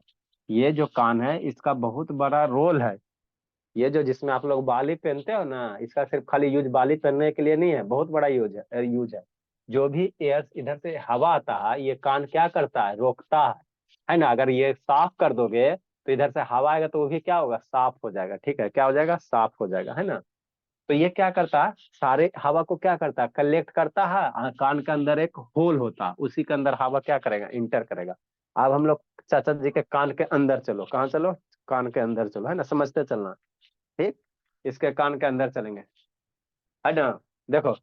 ये जो कान है, इसका बहुत बड़ा रोल है। ये जो जिसमें आप लोग बाली पहनते हो ना, इसका सिर्फ खाली यूज बाली पहनने के लिए नहीं है, बहुत बड़ा यूज है। जो भी एयर इधर से हवा आता है, ये कान क्या करता है, रोकता है ना। अगर ये साफ कर दोगे, तो इधर से हवा आएगा, तो वो भी क्या होगा, साफ हो जाएगा, ठीक है, क्या हो जाएगा, साफ हो जाएगा, है ना। तो ये क्या करता है, सारे हवा को क्या करता है, कलेक्ट करता है। कान के अंदर एक होल होता है, उसी के अंदर हवा क्या करेगा, इंटर करेगा। अब हम लोग चाचा जी के कान के अंदर चलो, कहाँ चलो, कान के अंदर चलो, है ना, समझते चलना, ठीक। इसके कान के अंदर चलेंगे, है ना। देखो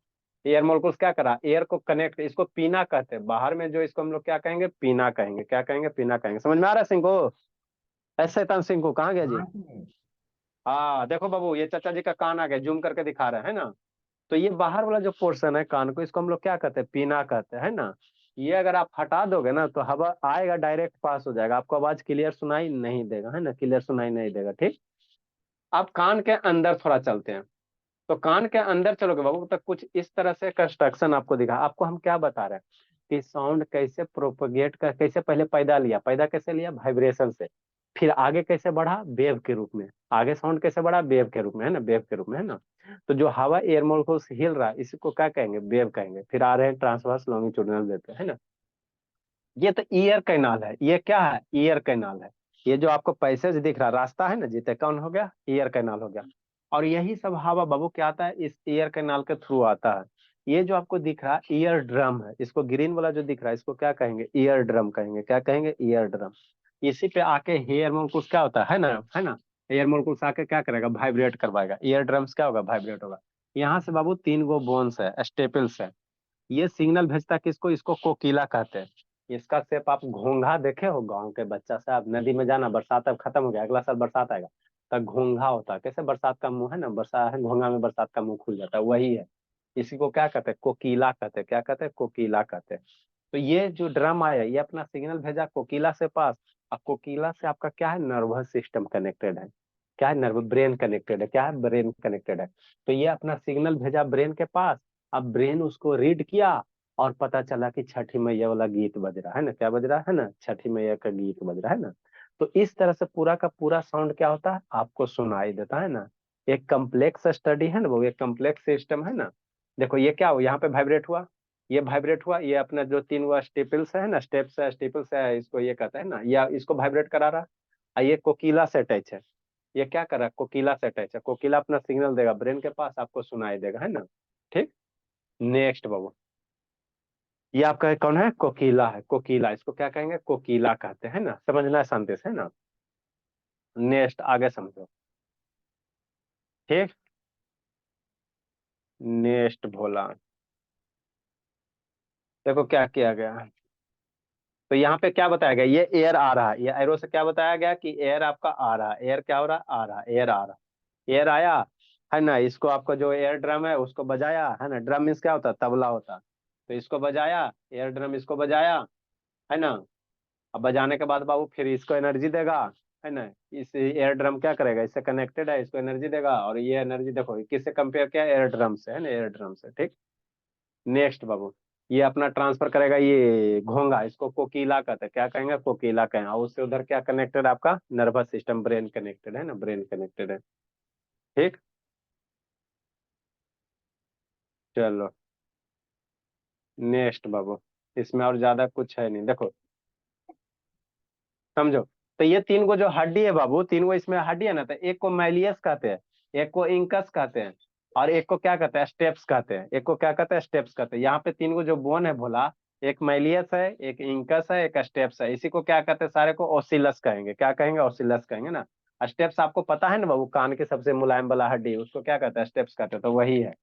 एयर मोलकुल्स क्या करा, एयर को कनेक्ट, इसको पीना कहते हैं बाहर में, जो इसको हम लोग क्या कहेंगे, पीना कहेंगे। क्या कहेंगे, पीना कहेंगे। समझ में आ रहा है सिंह को, ऐसे शैतान सिंह को, कहाँ गया जी। हाँ देखो बाबू, ये चाचा जी का कान आ गया, जूम करके दिखा रहे हैं ना। तो ये बाहर वाला जो पोर्शन है कान को, इसको हम लोग क्या कहते हैं, पीना कहते हैं ना। ये अगर आप हटा दोगे ना तो हवा आएगा, डायरेक्ट पास हो जाएगा, आपको आवाज क्लियर सुनाई नहीं देगा, है ना, क्लियर सुनाई नहीं देगा। ठीक, अब कान के अंदर थोड़ा चलते हैं। तो कान के अंदर चलोगे बाबू तो कुछ इस तरह से कंस्ट्रक्शन आपको दिखा। आपको हम क्या बता रहे हैं कि साउंड कैसे प्रोपोगेट कर, कैसे पहले पैदा लिया, पैदा कैसे लिया, वाइब्रेशन से, फिर आगे कैसे बढ़ा, वेव के रूप में, आगे साउंड कैसे बढ़ा, वेव के रूप में, है ना, वेव के रूप में, है ना। तो जो हवा एयर मोलिक्यूल्स हिल रहा है इसको क्या कहेंगे, वेव कहेंगे। फिर आ रहे हैं ट्रांसवर्स लॉन्गिट्यूडिनल देते हैं, है ना। ये तो ईयर कैनाल है, ये क्या है, ईयर कैनाल है। ये जो आपको पैसेज दिख रहा रास्ता है ना, जीते कौन हो गया, ईयर कैनाल हो गया। और यही सब हवा बाबू क्या आता है, इस ईयर कैनाल के थ्रू आता है। ये जो आपको दिख रहा है ईयर ड्रम है, इसको ग्रीन वाला जो दिख रहा है इसको क्या कहेंगे, ईयर ड्रम कहेंगे। क्या कहेंगे, ईयर ड्रम। इसी पे आके हेयर मोलिक्यूल्स क्या होता है ना, है ना, एयर मोलिक्यूल्स आके क्या करेगा, वाइब्रेट करवाएगा। ईयर ड्रम्स क्या होगा, वाइब्रेट होगा। यहाँ से बाबू 3 गो बोन्स है, स्टेपल्स है। ये सिग्नल भेजता है किसको, इसको कोकिला कहते हैं। इसका शेप आप घोंघा देखे हो, गांव के बच्चा से आप नदी में जाना, बरसात अब खत्म हो गया, अगला साल बरसात आएगा, तब घोंघा होता है, कैसे बरसात का मुंह है ना, बरसात है घोंघा में, बरसात का मुंह खुल जाता है, वही है। इसी को क्या कहते हैं, कोकिला कहते हैं। क्या कहते हैं, कोकिला कहते हैं। तो ये जो ड्रम आया ये अपना सिग्नल भेजा कोकिला से पास। अब कोकिला से आपका क्या है, नर्वस सिस्टम कनेक्टेड है। क्या है, नर्व ब्रेन कनेक्टेड है। क्या है, ब्रेन कनेक्टेड है। तो ये अपना सिग्नल भेजा ब्रेन के पास। अब ब्रेन उसको रीड किया और पता चला कि छठी मैया वाला गीत बज रहा है ना, क्या बज रहा है ना, छठी मैया का गीत बज रहा है ना। तो इस तरह से पूरा का पूरा साउंड क्या होता है, आपको सुनाई देता है ना। एक कम्प्लेक्स स्टडी है ना वो, एक कम्प्लेक्स सिस्टम है ना। देखो ये क्या हो, यहाँ पे वाइब्रेट हुआ, ये वाइब्रेट हुआ, ये अपना जो 3 वो स्टेपल्स है ना, स्टेप्स है, स्टेपल्स है, इसको ये कहता है ना, या इसको वाइब्रेट करा रहा। और ये कोकिला से अटैच है। ये क्या कर रहा है, कोकिला से अटैच है। कोकिला अपना सिग्नल देगा ब्रेन के पास, आपको सुनाई देगा, है ना। ठीक, नेक्स्ट बाबू, ये आपका कौन है, कोकिला है। कोकिला, इसको क्या कहेंगे, कोकिला कहते हैं ना, समझना है शांति से, है ना। नेक्स्ट आगे समझो। ठीक, नेक्स्ट भोला, देखो क्या किया गया है। तो यहाँ पे क्या बताया गया, ये एयर आ रहा है, ये एरो से क्या बताया गया कि एयर आपका आ रहा है, एयर क्या हो रहा है, आ रहा है, एयर आ रहा है, एयर आया, है ना। इसको आपको जो एयर ड्रम है उसको बजाया, है ना, ड्रम मीन्स क्या होता है, तबला होता है। तो इसको बजाया, एयर ड्रम इसको बजाया, है ना। अब बजाने के बाद बाबू फिर इसको एनर्जी देगा, है ना। इस एयर ड्रम क्या करेगा, इससे कनेक्टेड है, इसको एनर्जी देगा। और ये एनर्जी देखो किससे कंपेयर किया, एयर ड्रम से, है ना, एयर ड्रम से। ठीक, नेक्स्ट बाबू, ये अपना ट्रांसफर करेगा, ये घोंगा, इसको कोकिला कहते हैं। क्या कहेंगे, कोकिला कहें। और उससे उधर क्या कनेक्टेड, आपका नर्वस सिस्टम, ब्रेन कनेक्टेड है ना, ब्रेन कनेक्टेड है। ठीक, चलो नेक्स्ट बाबू, इसमें और ज्यादा कुछ है नहीं, देखो समझो। तो ये 3 गो जो हड्डी है बाबू, 3 गो इसमें हड्डी है ना, तो एक को मैलियस कहते हैं, एक को इंकस कहते हैं, और एक को क्या कहते हैं, स्टेप्स कहते हैं। एक को क्या कहते हैं, स्टेप्स कहते हैं। यहाँ पे 3 गो जो बोन है भोला, एक मैलियस है, एक इंकस है, एक स्टेप्स है। इसी को क्या कहते हैं, सारे को ओसिलस कहेंगे। क्या कहेंगे, ओसिलस कहेंगे ना। स्टेप्स आपको पता है ना बाबू, कान के सबसे मुलायम वाला हड्डी, उसको क्या कहते हैं, स्टेप्स कहते हैं। तो वही है,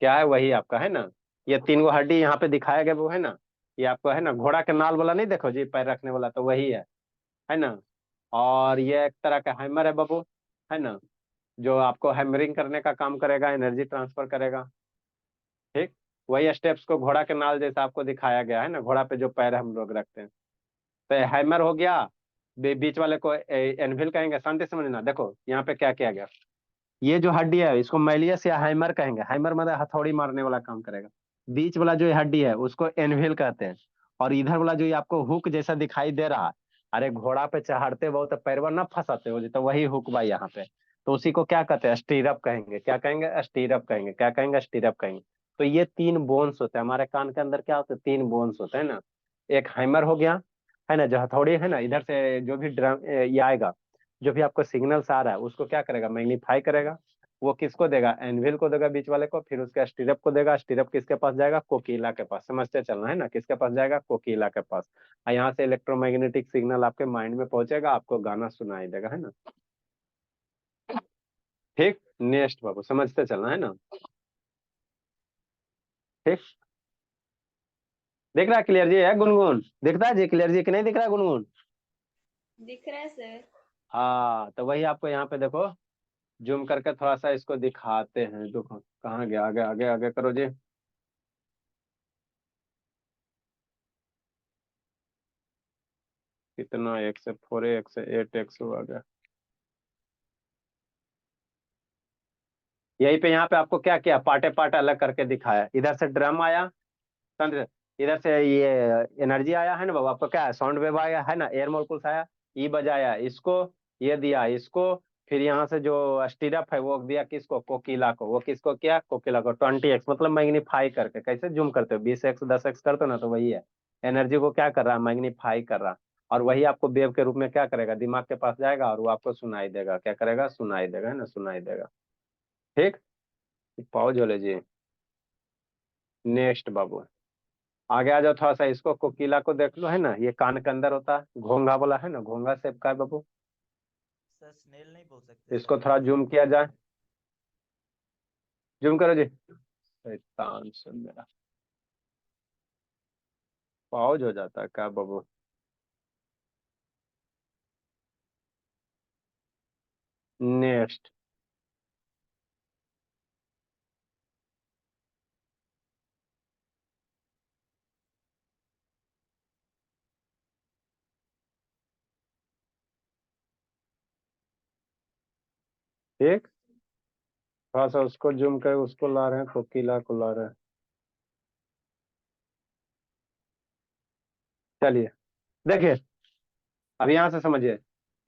क्या है, वही आपका है ना। ये 3 गो हड्डी यहाँ पे दिखाया गया वो है ना, ये आपको है ना, घोड़ा के नाल वाला नहीं, देखो जी पैर रखने वाला, तो वही है ना। और ये एक तरह का हैमर है बाबू, है ना, जो आपको हैमरिंग करने का काम करेगा, एनर्जी ट्रांसफर करेगा। ठीक, वही स्टेप्स को घोड़ा के नाल जैसा आपको दिखाया गया है ना, घोड़ा पे जो पैर हम लोग रखते हैं। तो हैमर हो गया, बीच वाले को एनविल कहेंगे। शांति से समझना, देखो यहाँ पे क्या किया गया। ये जो हड्डी है इसको मैलियस या हैमर कहेंगे। हैमर मतलब हथौड़ी मारने वाला काम करेगा। बीच वाला जो हड्डी है उसको एनविल कहते हैं। और इधर वाला जो ये आपको हुक जैसा दिखाई दे रहा है, अरे घोड़ा पे चढ़ते बहुत पैरवा ना फंसाते हो जी, तो वही हुक बा यहाँ पे। तो उसी को क्या कहते हैं, स्टीरअप कहेंगे। क्या कहेंगे, स्टीरअप कहेंगे। क्या कहेंगे, स्टीरअप कहेंगे। तो ये 3 बोन्स होते हैं हमारे कान के अंदर, क्या होते हैं, 3 बोन्स होते हैं ना। एक हैमर हो गया, है ना, जो हथौड़ी है ना, इधर से जो भी ड्रम ये आएगा, जो भी आपको सिग्नल्स आ रहा है उसको क्या करेगा, मैग्नीफाई करेगा। वो किसको देगा, एनविल को देगा बीच वाले को, फिर उसके स्टीरअप को देगा। स्टीरअप किसके पास जाएगा, कोकिला के पास। समझते चलना है ना, किसके पास जाएगा, कोकिला के पास। और यहाँ से इलेक्ट्रोमैग्नेटिक सिग्नल आपके माइंड में पहुंचेगा, आपको गाना सुनाई देगा, है ना। ठीक, नेक्स्ट बाबू, समझते चलना है ना। ठीक, दिख रहा है क्लियर जी, है गुनगुन, दिखता है जी क्लियर जी कि नहीं दिख रहा है गुनगुन। दिख रहा है सर। हाँ, तो वही आपको यहाँ पे देखो जूम करके थोड़ा सा इसको दिखाते हैं। देखो कहाँ गया, आगे आगे आगे करो जी। कितना, 1 से 4 1 से 8 हुआ गया। यही पे यहाँ पे आपको क्या किया, पार्टे पार्ट अलग करके दिखाया। इधर से ड्रम आया, समझे, इधर से ये एनर्जी आया है ना बाबू, आपको क्या है, साउंड वेव आया है ना, एयर मोलिकुल्स आया, ई बजाया इसको, ये दिया इसको, फिर यहाँ से जो स्टीरअप है वो दिया किसको, कोकिला को, वो किसको किया, कोकिला को 20x, मतलब मैग्नीफाई करके। कैसे जूम करते हो, 20x 10x करते हो ना, तो वही है, एनर्जी को क्या कर रहा है, मैग्नीफाई कर रहा। और वही आपको वेव के रूप में क्या करेगा, दिमाग के पास जाएगा और वो आपको सुनाई देगा, क्या करेगा, सुनाई देगा, है ना, सुनाई देगा। ठीक, पॉज हो लीजिए। नेक्स्ट बाबू, आगे आ जाओ थोड़ा सा, इसको कोकिला को देख लो, है ना, ये कान के अंदर होता है, घोंघा वाला है ना, घोंघा शेप का है बाबू। सर स्नेल नहीं बोल सकते इसको सर? थोड़ा जूम किया जाए, जूम करो जी। शैतान से मेरा पॉज हो जाता है क्या बाबू। नेक्स्ट, ठीक, थोड़ा सा उसको जूम कर, उसको ला रहे हैं, कोकिला को ला रहे हैं। चलिए देखिए, अब यहाँ से समझिए,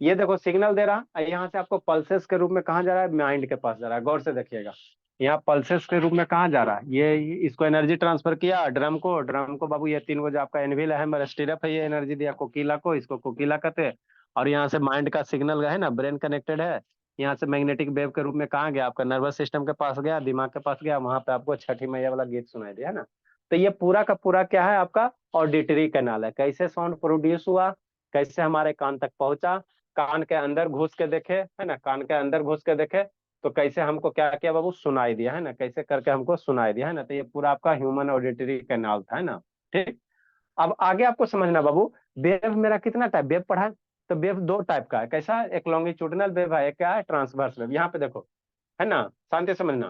ये देखो सिग्नल दे रहा है, यहाँ से आपको पल्सेस के रूप में कहाँ जा रहा है, माइंड के पास जा रहा है, गौर से देखिएगा। यहाँ पल्सेस के रूप में कहाँ जा रहा है, ये इसको एनर्जी ट्रांसफर किया ड्रम को बाबू, ये 3 गो जो आपका एनविल है, स्टीरअप है, ये एनर्जी दिया कोकिला को, इसको कोकिला कहते हैं। और यहाँ से माइंड का सिग्नल है ना, ब्रेन कनेक्टेड है, यहाँ से मैग्नेटिक वेव के रूप में कहाँ गया, आपका नर्वस सिस्टम के पास गया, दिमाग के पास गया, वहां पे आपको छठी मैया वाला गीत सुनाई दिया, है ना। तो ये पूरा का पूरा क्या है, आपका ऑडिटरी कैनाल है। कैसे साउंड प्रोड्यूस हुआ, कैसे हमारे कान तक पहुंचा, कान के अंदर घुस के देखे, है ना, कान के अंदर घुस के देखे, तो कैसे हमको क्या किया बाबू, सुनाई दिया, है ना, कैसे करके हमको सुनाई दिया, है ना। तो ये पूरा आपका ह्यूमन ऑडिटरी कैनाल था, है ना। ठीक, अब आगे आपको समझना बाबू, वेव मेरा कितना टाइप वेव पढ़ा है। तो वेव 2 टाइप का है, कैसा, एक लॉन्गिट्यूडिनल वेव है, एक क्या है, ट्रांसवर्स वेव। यहाँ पे देखो, है ना, शांति से समझना।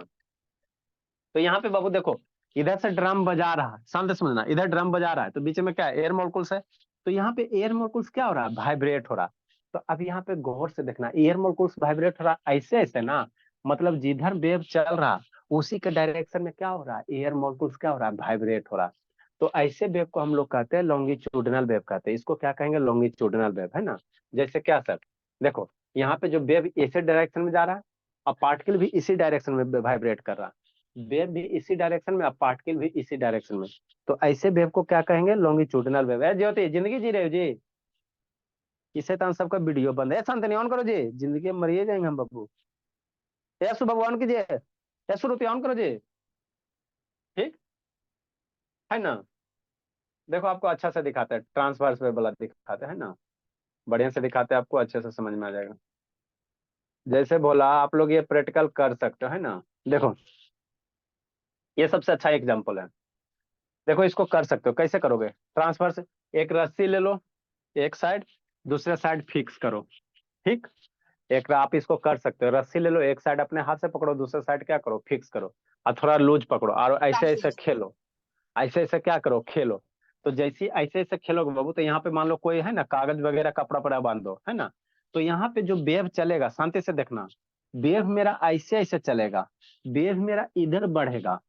तो यहाँ पे बाबू देखो, इधर से ड्रम बजा रहा है, शांति से समझना, इधर ड्रम बजा रहा है, तो बीच में क्या है, एयर मोलिकुल्स है। तो यहाँ पे एयर मोलिकुल्स क्या हो रहा है, वाइब्रेट हो रहा है। तो अब यहाँ पे गौर से देखना, एयर मोलिकुल्स वाइब्रेट हो रहा है, ऐसे ऐसे ना, मतलब जिधर वेव चल रहा उसी के डायरेक्शन में क्या हो रहा है, एयर मोलिकुल्स क्या हो रहा है, वाइब्रेट हो रहा है। तो ऐसे वेव को हम लोग कहते हैं लॉन्गिट्यूडिनल वेव कहते हैं, इसको क्या कहेंगे, लॉन्गिट्यूडिनल वेव, है ना। जैसे क्या सर, देखो यहाँ पे जो वेव इसी डायरेक्शन में जा रहा है, और पार्टिकल भी इसी डायरेक्शन में वाइब्रेट कर रहा है, वेव भी इसी डायरेक्शन में, अब पार्टिकल भी इसी डायरेक्शन में। तो ऐसे वेव को क्या कहेंगे, लॉन्गिट्यूडिनल वेव है। ज्योति जिंदगी जी रहे हो जी, इसे तो सबका वीडियो बंद है, शांति नहीं, ऑन करो जी, जिंदगी में मरिए जाएंगे हम बाबू। यशु बाबू ऑन कीजिए, यशु रुपया ऑन करो जी। ठीक है ना, देखो आपको अच्छा से दिखाते हैं, ट्रांसवर्स वेव वाला दिखाते हैं ना, बढ़िया से दिखाते हैं, आपको अच्छे से समझ में आ जाएगा। जैसे बोला, आप लोग ये प्रैक्टिकल कर सकते हो, है ना। देखो ये सबसे अच्छा एग्जाम्पल है, देखो इसको कर सकते हो, कैसे करोगे, ट्रांसफर, एक रस्सी ले लो, एक साइड, दूसरे साइड फिक्स करो। ठीक, एक आप इसको कर सकते हो, रस्सी ले लो, एक साइड अपने हाथ से पकड़ो, दूसरे साइड क्या करो, फिक्स करो, और थोड़ा लूज पकड़ो, और ऐसे ऐसे खेलो, ऐसे ऐसे क्या करो, खेलो। तो जैसे ऐसे ऐसे खेलोगे बाबू, तो यहाँ पे मान लो कोई है ना, कागज वगैरह कपड़ा पड़ा बांध दो, है ना। तो यहाँ पे जो वेव चलेगा, शांति से देखना, वेव मेरा ऐसे ऐसे चलेगा, वेव मेरा इधर बढ़ेगा।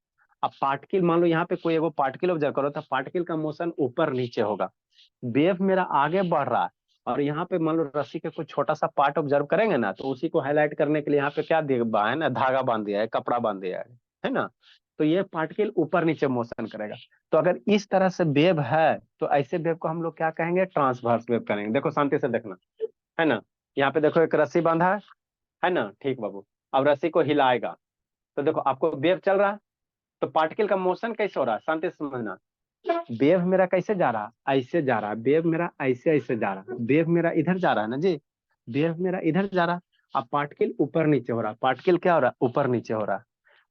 अब पार्टिकल मान लो यहाँ पे कोई एगो पार्टिकल ऑब्जर्व करो, तो पार्टिकल का मोशन ऊपर नीचे होगा, वेव मेरा आगे बढ़ रहा है। और यहाँ पे मान लो रस्सी के कोई छोटा सा पार्ट ऑब्जर्व करेंगे ना, तो उसी को हाईलाइट करने के लिए यहाँ पे क्या दिया है ना, धागा बांध दिया है, कपड़ा बांध दिया है ना। तो ये पार्टिकल ऊपर नीचे मोशन करेगा। तो अगर इस तरह से वेव है, तो ऐसे वेव को हम लोग क्या कहेंगे, ट्रांसवर्स वेव करेंगे। देखो शांति से देखना, है ना, यहाँ पे देखो एक रस्सी बांधा है ना, ठीक बाबू। अब रस्सी को हिलाएगा, तो देखो आपको वेव चल रहा है, तो पार्टिकल का मोशन कैसे हो रहा है, शांति से समझना। वेव मेरा कैसे जा रहा है, ऐसे जा रहा है, वेव मेरा ऐसे ऐसे जा रहा है, वेव मेरा इधर जा रहा है ना जी, वेव मेरा इधर जा रहा है। अब पार्टिकल ऊपर नीचे हो रहा है, पार्टिकल क्या हो रहा है, ऊपर नीचे हो रहा है।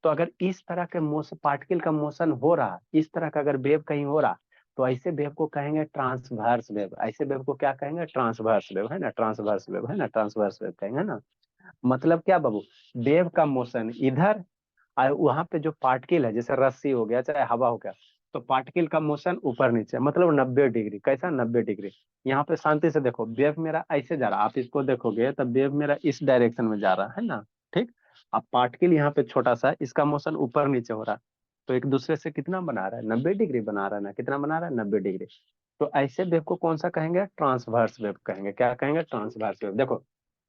तो अगर इस तरह के मोशन, पार्टिकल का मोशन हो रहा है, इस तरह का अगर वेव कहीं हो रहा, तो ऐसे वेव को कहेंगे ट्रांसवर्स वेव। ऐसे वेव को क्या कहेंगे, ट्रांसवर्स वेव, है ना, ट्रांसवर्स वेव, है ना, ट्रांसवर्स वेव कहेंगे ना। मतलब क्या बाबू, वेव का मोशन इधर, और वहां पे जो पार्टिकल है जैसे रस्सी हो गया चाहे हवा हो गया, तो पार्टिकल का मोशन ऊपर नीचे, मतलब 90 डिग्री। कैसा 90 डिग्री? यहाँ पे शांति से देखो, वेव मेरा ऐसे जा रहा है, आप इसको देखोगे तब वेव मेरा इस डायरेक्शन में जा रहा है ना, ठीक। अब पार्टिकल यहाँ पे छोटा सा, इसका मोशन ऊपर नीचे हो रहा है, तो एक दूसरे से कितना बना रहा है, 90 डिग्री बना रहा है ना, कितना बना रहा है, 90 डिग्री। तो ऐसे वेव को कौन सा कहेंगे, ट्रांसवर्स वेव कहेंगे। क्या कहेंगे, ट्रांसवर्स वेव। देखो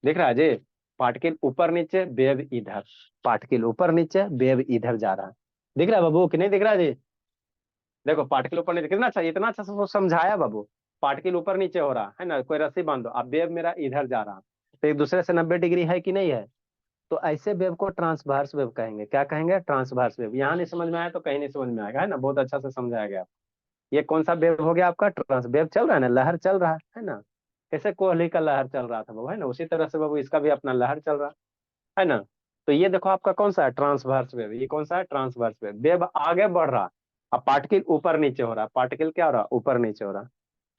दिख रहा है जी, पार्टिकल ऊपर नीचे, वेव इधर, पार्टिकल ऊपर नीचे, वेव इधर जा रहा है। दिख रहा है बाबू कि नहीं दिख रहा है जी? देखो पार्टिकल ऊपर नीचे, कितना अच्छा, इतना अच्छा से समझाया बाबू। पार्टिकल ऊपर नीचे हो रहा है ना, कोई रस्सी बांध दो, अब वेव मेरा इधर जा रहा है, तो एक दूसरे से 90 डिग्री है कि नहीं है? तो ऐसे वेव को ट्रांसवर्स वेव कहेंगे। क्या कहेंगे, ट्रांसवर्स वेव। यहाँ नहीं समझ में आया तो कहीं नहीं समझ में आएगा, है ना, बहुत अच्छा से समझाया गया। ये कौन सा वेव हो गया आपका, ट्रांस वेव। चल रहा है ना, लहर चल रहा है ना, कैसे कोहली का लहर चल रहा था बाबू, है ना, उसी तरह से बाबू इसका भी अपना लहर चल रहा है ना। तो ये देखो आपका कौन सा है, ट्रांसवर्स वेव। ये कौन सा है, ट्रांसवर्स वेव। वेव आगे बढ़ रहा, अब पार्टिकल ऊपर नीचे हो रहा, पार्टिकल क्या हो रहा, ऊपर नीचे हो रहा।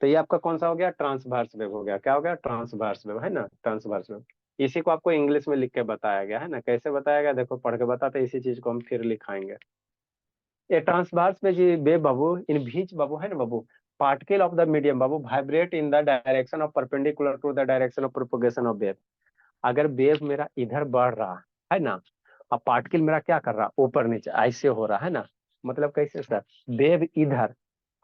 तो ये आपका कौन सा हो गया, ट्रांसवर्स वेव हो गया। क्या हो गया, ट्रांसवर्स वेव, है ना, ट्रांसवर्स वेव। इसी को आपको इंग्लिश में लिख के बताया गया है ना, कैसे बताया गया देखो, पढ़ के बताते, इसी चीज को हम फिर लिखाएंगे। ये ट्रांसवर्स में जी वेव बाबू, इन बीच बाबू, है ना बाबू, पार्टिकल ऑफ द मीडियम बाबू vibrate in the direction of perpendicular to the direction of propagation of wave. अगर वेव मेरा इधर बढ़ रहा है ना, अब पार्टिकल मेरा क्या कर रहा, ऊपर नीचे ऐसे हो रहा है ना, मतलब कैसे सर, वेव इधर,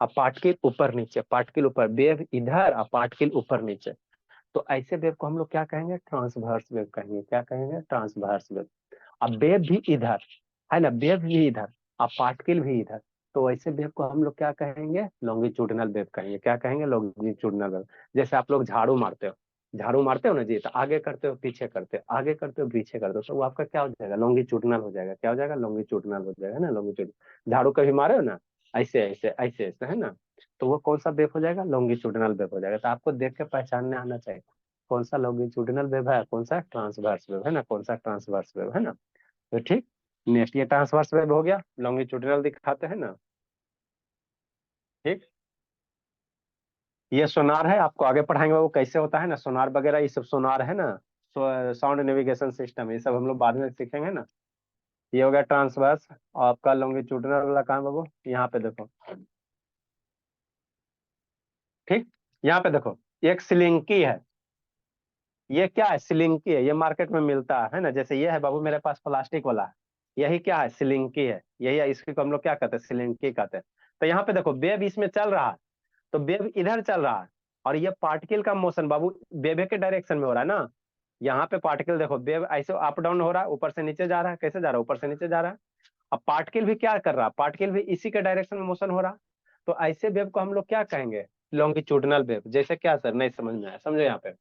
अब पार्टिकल ऊपर नीचे, पार्टिकल ऊपर, वेव इधर, अब पार्टिकल ऊपर नीचे। तो ऐसे वेव को हम लोग क्या कहेंगे, ट्रांसवर्स वेव कहेंगे। क्या कहेंगे, ट्रांसवर्स वेव। अब वेव भी इधर है ना, वेव भी इधर, अब पार्टिकल भी इधर, तो ऐसे वेव को हम लोग क्या कहेंगे, लॉन्गिट्यूडिनल वेव कहेंगे। क्या कहेंगे, लॉन्गिट्यूडिनल वेव। जैसे आप लोग झाड़ू मारते हो, झाड़ू मारते हो ना जी, तो आगे करते हो पीछे करते हो, आगे करते हो पीछे करते हो, तो वो आपका क्या हो जाएगा, लॉन्गिट्यूडिनल हो जाएगा। क्या हो जाएगा, लॉन्गिट्यूडिनल हो जाएगा ना, लॉन्गिट्यूड। झाड़ू कभी मारे हो ना, ऐसे ऐसे ऐसे ऐसे, है ना, तो वो कौन सा वेव हो जाएगा, लॉन्गिट्यूडिनल वेव हो जाएगा। तो आपको देख के पहचानने आना चाहिए कौन सा लॉन्गिट्यूडिनल वेव है, कौन सा ट्रांसवर्स वेव है ना, कौन सा ट्रांसवर्स वेव है ना। तो ठीक, नेक्स्ट ये ट्रांसवर्स वेव हो गया, लॉन्गिट्यूडिनल दिखाते हैं ना, ठीक। ये सोनार है, आपको आगे पढ़ाएंगे वो कैसे होता है ना, सोनार वगैरह ये सब सोनार है ना, साउंड नेविगेशन सिस्टम, ये सब हम लोग बाद में सीखेंगे ना। ये हो गया ट्रांसवर्स। आपका लॉन्गिट्यूडिनल वाला काम बाबू, यहाँ पे देखो, ठीक। यहाँ पे देखो, एक सिलिंकी है, ये क्या है, सिलिंकी है, ये मार्केट में मिलता है ना, जैसे ये है बाबू मेरे पास प्लास्टिक वाला है, यही क्या है, सिलिंकी है, यही है, इसको हम लोग क्या कहते हैं, सिलिंकी कहते हैं। तो यहाँ पे देखो वेव इसमें चल रहा है, तो वेव इधर चल रहा है, और ये पार्टिकल का मोशन बाबू वेव के डायरेक्शन में हो रहा है ना। यहाँ पे पार्टिकल देखो, वेव ऐसे अप डाउन हो रहा है, ऊपर से नीचे जा रहा है, कैसे जा रहा है, ऊपर से नीचे जा रहा है। अब पार्टिकल भी क्या कर रहा है, पार्टिकल भी इसी के डायरेक्शन में मोशन हो रहा है। तो ऐसे वेव को हम लोग क्या कहेंगे, लॉन्गिट्यूडिनल वेव। जैसे क्या सर, नहीं समझ में आया, समझो यहाँ पे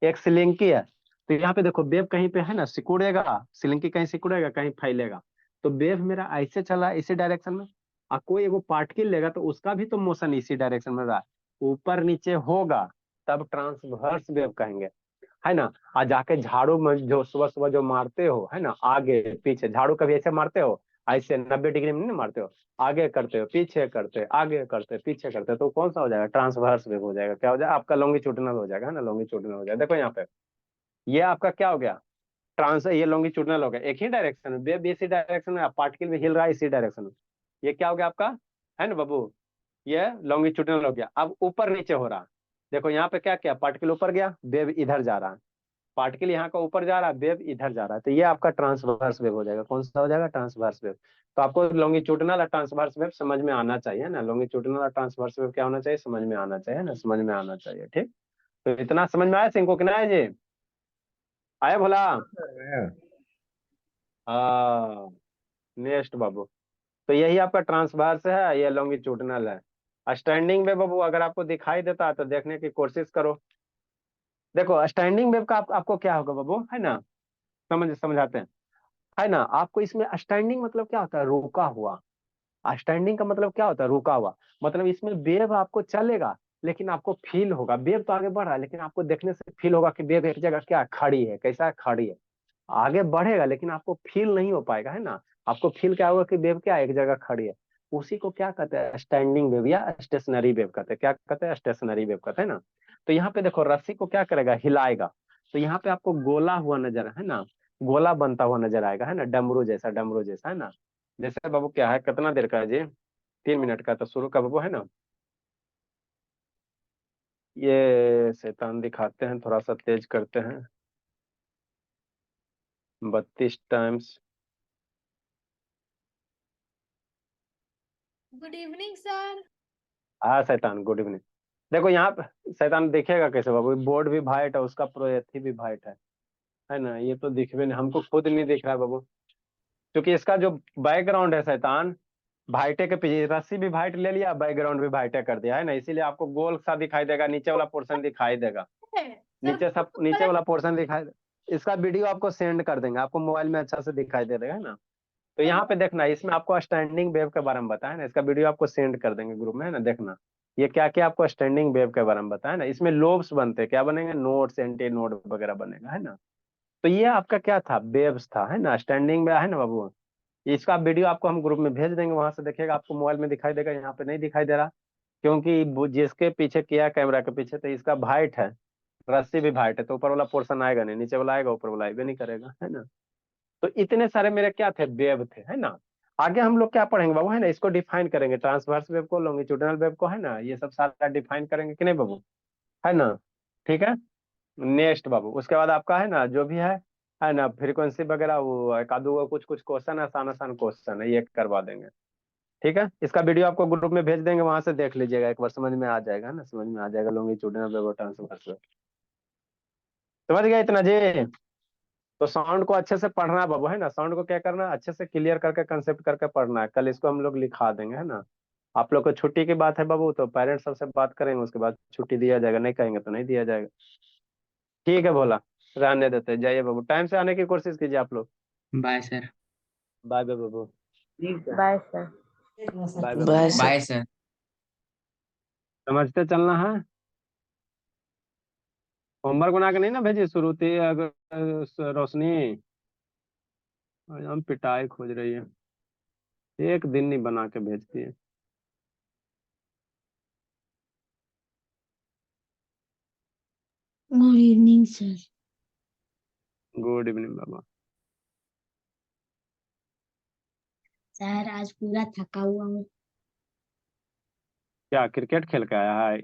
एक सिलिंकी है, तो यहाँ पे देखो वेव कहीं पे है ना सिकुड़ेगा, सिलिंकी कहीं सिकुड़ेगा कहीं फैलेगा, तो वेव मेरा ऐसे चला है इसी डायरेक्शन में। और कोई एगो पार्टिकल लेगा तो उसका भी तो मोशन इसी डायरेक्शन में रहा, ऊपर नीचे होगा, तब ट्रांसवर्स वेव कहेंगे, है ना। और जाके झाड़ू में जो सुबह सुबह जो मारते हो, है ना, आगे पीछे, झाड़ू कभी ऐसे मारते हो, ऐसे 90 डिग्री में नहीं मारते हो, आगे करते हो पीछे करते हो, आगे करते हो पीछे करते हो, तो कौन सा हो जाएगा, ट्रांसवर्स वेव हो जाएगा। क्या हो जाएगा, आपका लॉन्गिट्यूडिनल हो जाएगा, है ना, लॉन्गिट्यूडिनल हो जाएगा। देखो यहाँ पे ये आपका क्या हो गया, ट्रांस, ये लॉन्गिट्यूडिनल हो गया, एक ही डायरेक्शन में, वेव भी इसी डायरेक्शन में, पार्टिकल भी हिल रहा है इसी डायरेक्शन में। ये क्या हो गया आपका, है ना बाबू, ये लॉन्गिट्यूडिनल हो गया। अब ऊपर नीचे हो रहा, देखो यहाँ पे क्या क्या, पार्टिकल ऊपर गया, वेव इधर जा रहा है, पार्टिकल यहाँ का ऊपर जा रहा है, वेव इधर जा रहा है, तो ये आपका ट्रांसवर्स वेव हो जाएगा। कौन सा हो जाएगा, ट्रांसवर्स वेव। तो आपको लॉन्गिट्यूडिनल और ट्रांसवर्स वेव समझ में आना चाहिए ना, लॉन्गिट्यूडिनल और ट्रांसवर्स वेव क्या होना चाहिए, समझ में आना चाहिए ना, समझ में आना चाहिए, ठीक। तो इतना समझ में आया सिंह कितना है जी, आया भोला। हाँ, नेक्स्ट बाबू, तो यही आपका ट्रांसवर्स है, ये लॉन्गिट्यूडिनल है। स्टैंडिंग वेव बाबू अगर आपको दिखाई देता है तो देखने की कोशिश करो। देखो स्टैंडिंग वेव का आपको क्या होगा बाबू, है ना, समझाते हैं, है ना। आपको इसमें स्टैंडिंग मतलब क्या होता है, रुका हुआ। स्टैंडिंग का मतलब क्या होता है, रुका हुआ। मतलब इसमें वेव आपको चलेगा, लेकिन आपको फील होगा, वेव तो आगे बढ़ रहा है, लेकिन आपको देखने से फील होगा कि वेव एक जगह क्या खड़ी है, कैसा खड़ी है। आगे बढ़ेगा लेकिन आपको फील नहीं हो पाएगा, है ना। आपको फील क्या होगा कि वेव क्या एक जगह खड़ी है। उसी को क्या कहते हैं, स्टैंडिंग वेव या स्टेशनरी वेव कहते हैं। क्या कहते हैं, स्टेशनरी वेव कहते हैं ना। तो यहाँ पे देखो रस्सी को क्या करेगा, हिलाएगा, तो यहाँ पे आपको गोला हुआ नजर है ना, गोला बनता हुआ नजर आएगा, है ना, डमरू जैसा, है ना। जैसे बाबू क्या है, कितना देर का है जी, 3 मिनट का, तो शुरू का बाबू, है ना। ये शैतान दिखाते हैं, थोड़ा सा तेज करते हैं, 32 टाइम्स। Good evening sir. हाँ शैतान, गुड इवनिंग। देखो यहाँ पे शैतान दिखेगा कैसे बाबू, बोर्ड भी वाइट है, उसका प्रोजेक्ट भी वाइट है ना, ये तो दिख भी नहीं, हमको खुद नहीं दिख रहा है बाबू, क्योंकि इसका जो बैकग्राउंड है शैतान, भाइटे के पीछे रस्सी भी वाइट ले लिया, बैकग्राउंड भी वाइटे कर दिया, है ना, इसीलिए आपको गोल सा दिखाई देगा, नीचे वाला पोर्शन दिखाई देगा, नीचे वाला पोर्शन दिखाई इसका वीडियो आपको सेंड कर देंगे, आपको मोबाइल में अच्छा से दिखाई दे देगा, है ना। तो यहाँ पे देखना, इसमें आपको स्टैंडिंग वेव के बारे में बताया ना, इसका वीडियो आपको सेंड कर देंगे ग्रुप में, है ना, देखना ये क्या क्या आपको स्टैंडिंग वेव के बारे में बताया ना। इसमें लोब्स बनते हैं, क्या बनेंगे, नोड्स, एंटी नोड वगैरह बनेगा, है ना। तो ये आपका क्या था, वेव्स था, है ना, स्टैंडिंग में, है ना बाबू। इसका वीडियो आपको हम ग्रुप में भेज देंगे, वहां से देखिएगा, आपको मोबाइल में दिखाई देगा, यहाँ पे नहीं दिखाई दे रहा, क्योंकि जिसके पीछे किया कैमरा के पीछे, तो इसका वाइट है, रस्सी भी वाइट है, तो ऊपर वाला पोर्शन आएगा नहीं, नीचे वाला आएगा, ऊपर वाला आएगा नहीं करेगा, है ना। तो इतने सारे मेरे क्या थे, वेव थे, है ना। आगे हम लोग क्या पढ़ेंगे बाबू, है ना, इसको डिफाइन करेंगे, ट्रांसवर्स वेव को, लॉन्गिट्यूडिनल वेव को, है ना, ये सब सारा डिफाइन करेंगे कि नहीं बाबू, है ना। ठीक है, नेक्स्ट बाबू, उसके बाद आपका है ना, जो भी है ना, फ्रीक्वेंसी वगैरह, वो एक आधो कुछ कुछ क्वेश्चन, आसान आसान क्वेश्चन है, ये करवा देंगे। ठीक है, इसका वीडियो आपको ग्रुप में भेज देंगे, वहां से देख लीजिएगा, एक बार समझ में आ जाएगा, है ना, समझ में आ जाएगा, लॉन्गिट्यूडिनल वेव और ट्रांसवर्स वेव। समझ गया इतना जी। तो साउंड को अच्छे से पढ़ना है बाबू, है ना, साउंड को क्या करना है, अच्छे से क्लियर करके कंसेप्ट करके पढ़ना है, कल इसको हम लोग लिखा देंगे, है ना। आप लोग को छुट्टी की बात है बाबू, तो पेरेंट्स सबसे बात करेंगे, उसके बाद छुट्टी दिया जाएगा, नहीं कहेंगे तो नहीं दिया जाएगा। ठीक है भोला, रहने देते हैं, जाइए बाबू, टाइम से आने की कोशिश कीजिए आप लोग। Bye sir. बाय बाय बाबू। Bye sir. Bye bye bye बाबू। सर। Bye sir. समझते चलना है, होमवर्क बना के नहीं ना भेजी श्रुति, अगर रोशनी, हम पिटाई खोज रही है, एक दिन नहीं बना के भेजती है। Good evening sir. Good evening बाबा। सर आज पूरा थका हुआ हूँ। क्या क्रिकेट खेल के आया है,